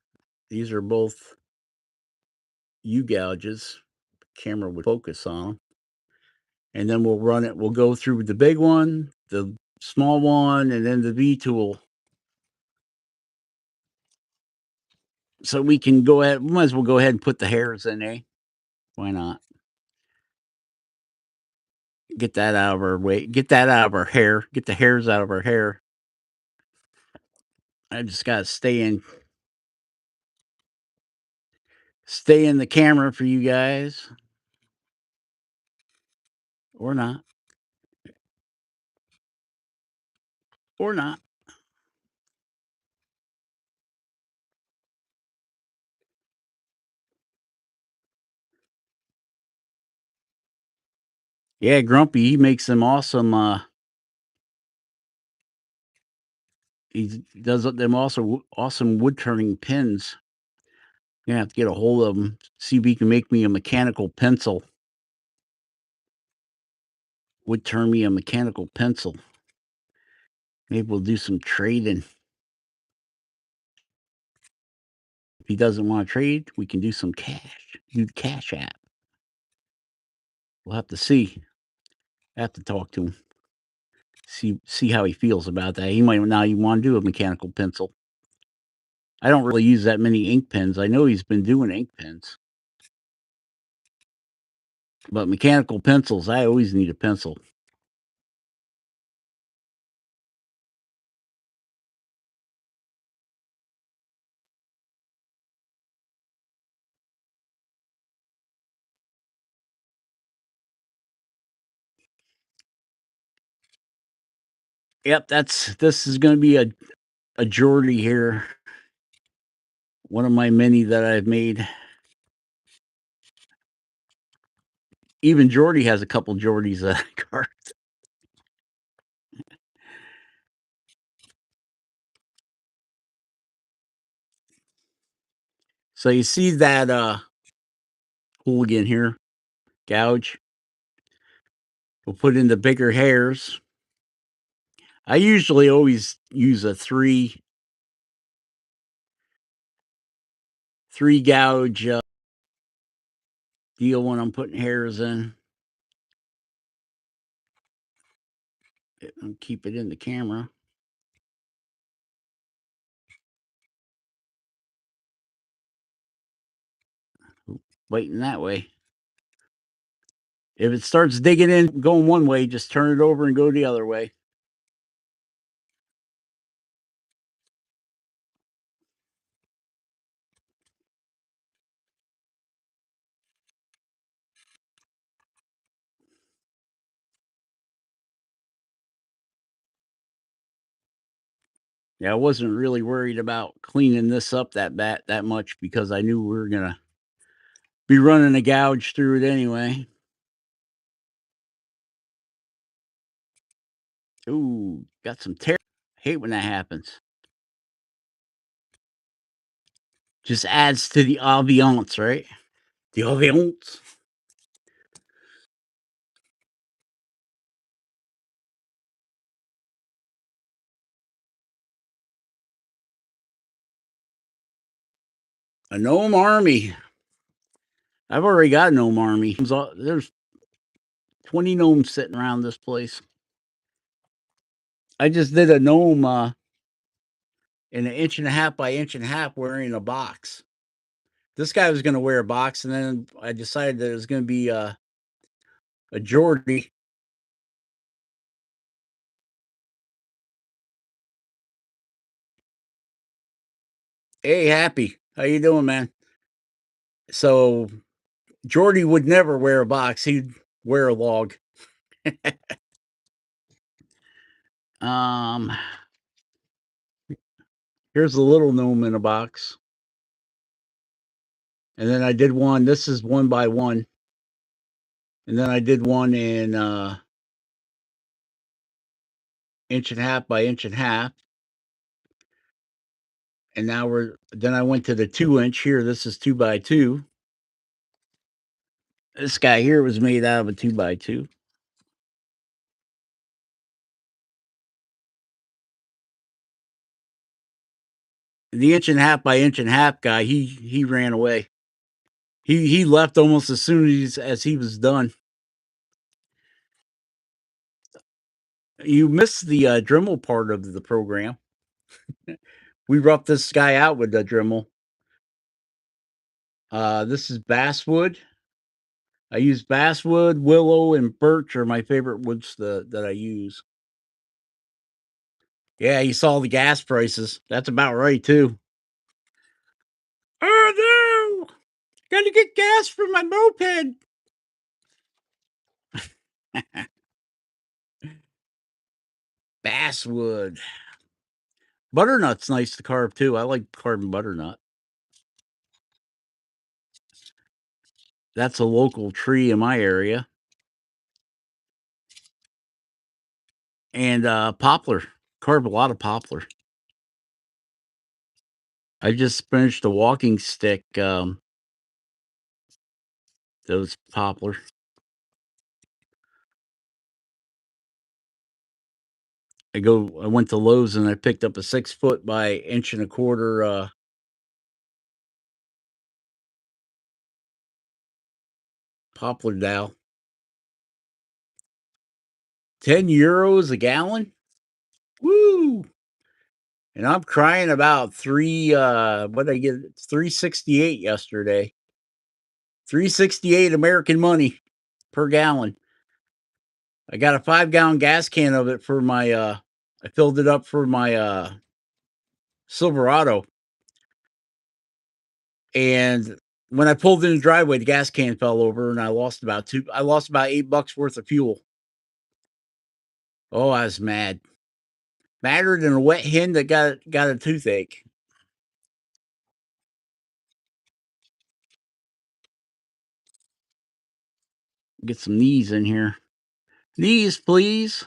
These are both U gouges. Camera would focus on them. And then we'll run it. We'll go through the big one, the small one, and then the V tool. So we can go ahead. We might as well go ahead and put the hairs in, eh? Why not? Get that out of our way. Get that out of our hair. Get the hairs out of our hair. I just gotta stay in the camera for you guys. Or not. Or not. Yeah, Grumpy, he makes some awesome he does them also awesome wood turning pins. Gonna have to get a hold of him, see if he can make me a mechanical pencil. Would turn me a mechanical pencil. Maybe we'll do some trading. If he doesn't want to trade, we can do some cash. Do the Cash App. We'll have to see. I have to talk to him. See how he feels about that. He might not even want to do a mechanical pencil. I don't really use that many ink pens. I know he's been doing ink pens. But mechanical pencils, I always need a pencil. Yep, this is going to be a Jordy here. One of my many that I've made. Even Jordy has a couple Jordys cards. So you see that hooligan here, gouge. We'll put in the bigger hairs. I usually always use a three gouge deal when I'm putting hairs in. And keep it in the camera. Waiting that way. If it starts digging in, going one way, just turn it over and go the other way. Yeah, I wasn't really worried about cleaning this up that much because I knew we were gonna be running a gouge through it anyway. Ooh, got some tear. Hate when that happens. Just adds to the ambiance, right? The ambiance. A gnome army. I've already got a gnome army. There's 20 gnomes sitting around this place. I just did a gnome in 1.5 by 1.5 wearing a box. This guy was going to wear a box, and then I decided that it was going to be a Jordy. Hey, Happy, how you doing, man? So Jordy would never wear a box; he'd wear a log. um, Here's a little gnome in a box, and then I did one. This is 1 by 1, and then I did one in 1.5 by 1.5. And now then I went to the 2 inch here. This is 2 by 2. This guy here was made out of a 2 by 2. The inch and a half by inch and a half guy, he ran away. He left almost as soon as he was done. You missed the Dremel part of the program. We roughed this guy out with the Dremel. This is basswood. I use basswood, willow, and birch are my favorite woods that I use. Yeah, you saw the gas prices. That's about right too. Oh no! Gotta get gas for my moped. Basswood. Butternut's nice to carve too. I like carving butternut. That's a local tree in my area. And poplar. Carve a lot of poplar. I just finished a walking stick. Those poplar. I went to Lowe's and I picked up a 6 foot by inch and a quarter poplar dowel. €10 a gallon. Woo! And I'm crying about what did I get? 368 yesterday. 368 American money per gallon. I got a 5 gallon gas can of it for my I filled it up for my Silverado. And when I pulled in the driveway, the gas can fell over and I lost about $8 worth of fuel. Oh, I was mad. Madder than a wet hen that got a toothache. Get some knees in here. Knees, please.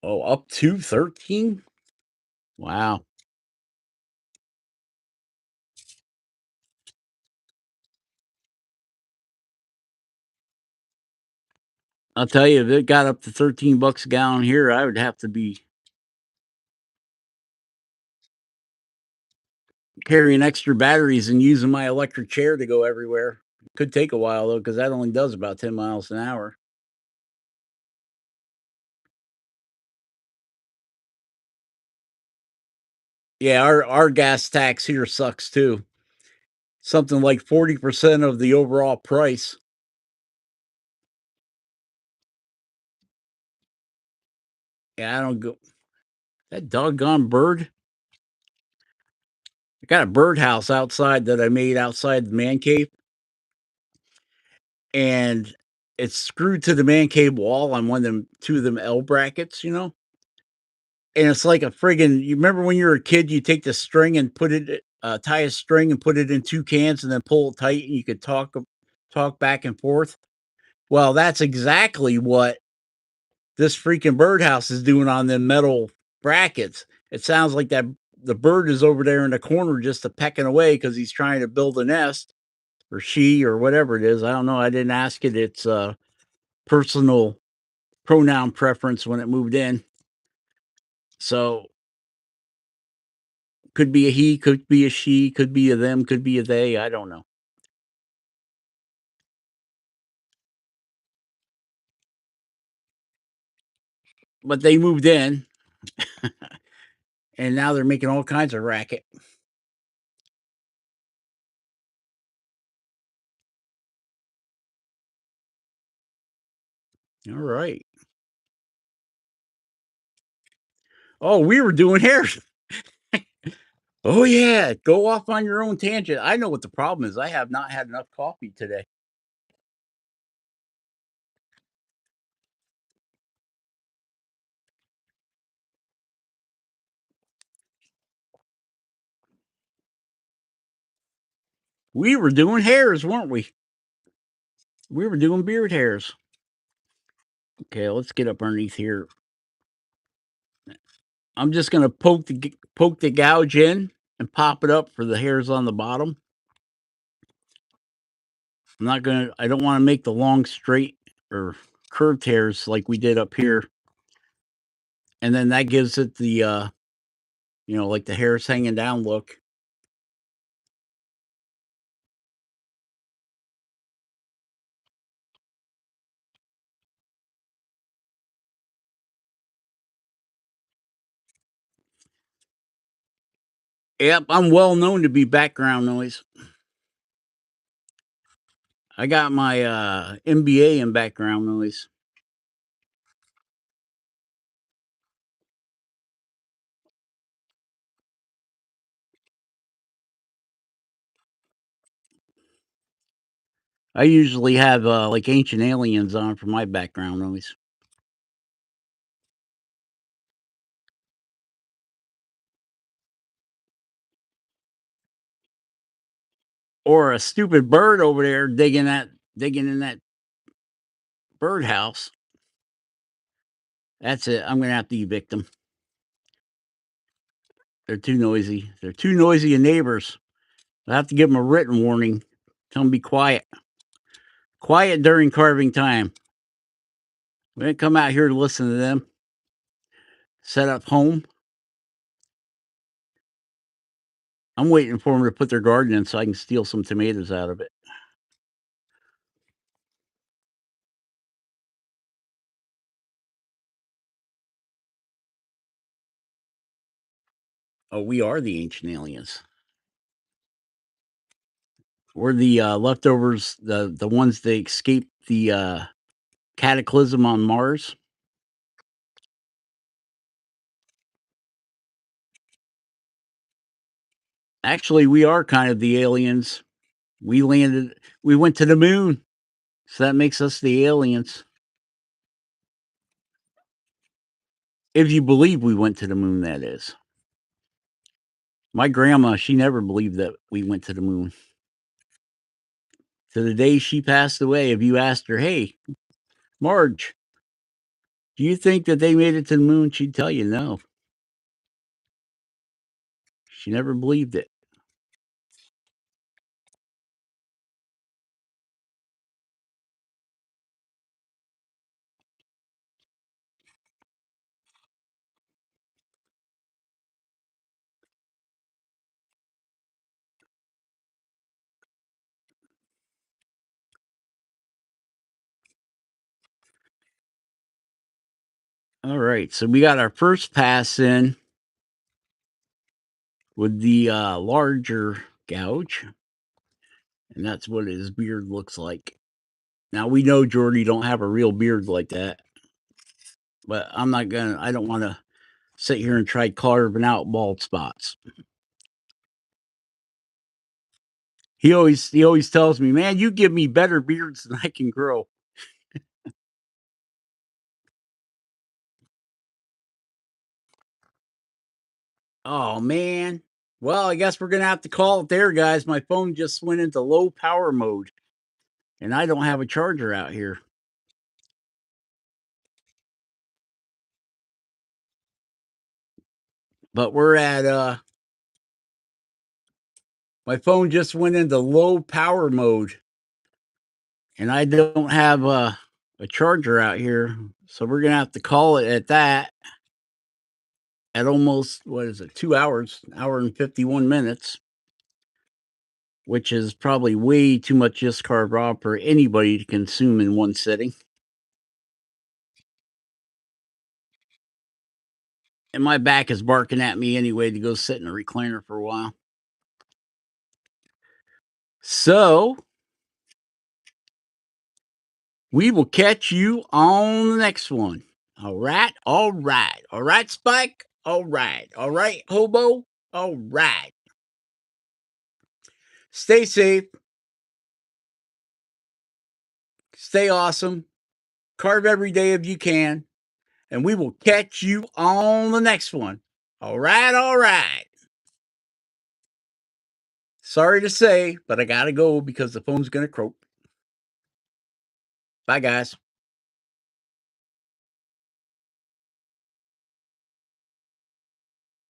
Oh, up to 13? Wow. I'll tell you, if it got up to $13 a gallon here, I would have to be carrying extra batteries and using my electric chair to go everywhere. Could take a while though, because that only does about 10 miles an hour. Yeah, our gas tax here sucks too. Something like 40% of the overall price. Yeah, I don't go that doggone bird. I got a birdhouse outside that I made outside the man cave, and it's screwed to the man cave wall on one of them two of them L brackets, and it's like a friggin' you remember when you were a kid, you take the string and put it tie a string and put it in 2 cans and then pull it tight and you could talk back and forth? Well, that's exactly what this freaking birdhouse is doing on them metal brackets. It sounds like that the bird is over there in the corner just a pecking away because he's trying to build a nest, or she, or whatever it is. I don't know. I didn't ask it its personal pronoun preference when it moved in. So could be a he, could be a she, could be a them, could be a they. I don't know. But they moved in and now they're making all kinds of racket. All right. Oh, we were doing hair. Oh yeah, go off on your own tangent. I know what the problem is. I have not had enough coffee today. We were doing hairs, weren't we? We were doing beard hairs. Okay, let's get up underneath here. I'm just gonna poke the gouge in and pop it up for the hairs on the bottom. I don't want to make the long straight or curved hairs like we did up here. And then that gives it the like the hairs hanging down look. Yep, I'm well known to be background noise. I got my MBA in background noise. I usually have like Ancient Aliens on for my background noise. Or a stupid bird over there digging in that birdhouse. That's it. I'm gonna have to evict them. They're too noisy. They're too noisy and neighbors. I have to give them a written warning. Tell them to be quiet. Quiet during carving time. We didn't come out here to listen to them. Set up home. I'm waiting for them to put their garden in so I can steal some tomatoes out of it. Oh, we are the ancient aliens. We're the leftovers, the ones that escaped the cataclysm on Mars. Actually, we are kind of the aliens. We went to the moon. So that makes us the aliens. If you believe we went to the moon, that is. My grandma, she never believed that we went to the moon. To the day she passed away, if you asked her, hey, Marge, do you think that they made it to the moon? She'd tell you no. She never believed it. All right, so we got our first pass in with the larger gouge, and that's what his beard looks like. Now we know Jordy don't have a real beard like that, but I don't want to sit here and try carving out bald spots. He always tells me, man, you give me better beards than I can grow. Oh man. Well, I guess we're gonna have to call it there, guys. My phone just went into low power mode, and I don't have a charger out here. But we're at my phone just went into low power mode, and I don't have a charger out here, so we're gonna have to call it at that. At almost what is it, 2 hours, hour and 51 minutes, which is probably way too much just carved raw for anybody to consume in one sitting. And my back is barking at me anyway to go sit in a recliner for a while. So we will catch you on the next one. All right, all right, all right, Spike. All right, Hobo. All right. Stay safe, stay awesome, carve every day if you can, and we will catch you on the next one. All right, all right. Sorry to say, but I gotta go because the phone's gonna croak. Bye, guys.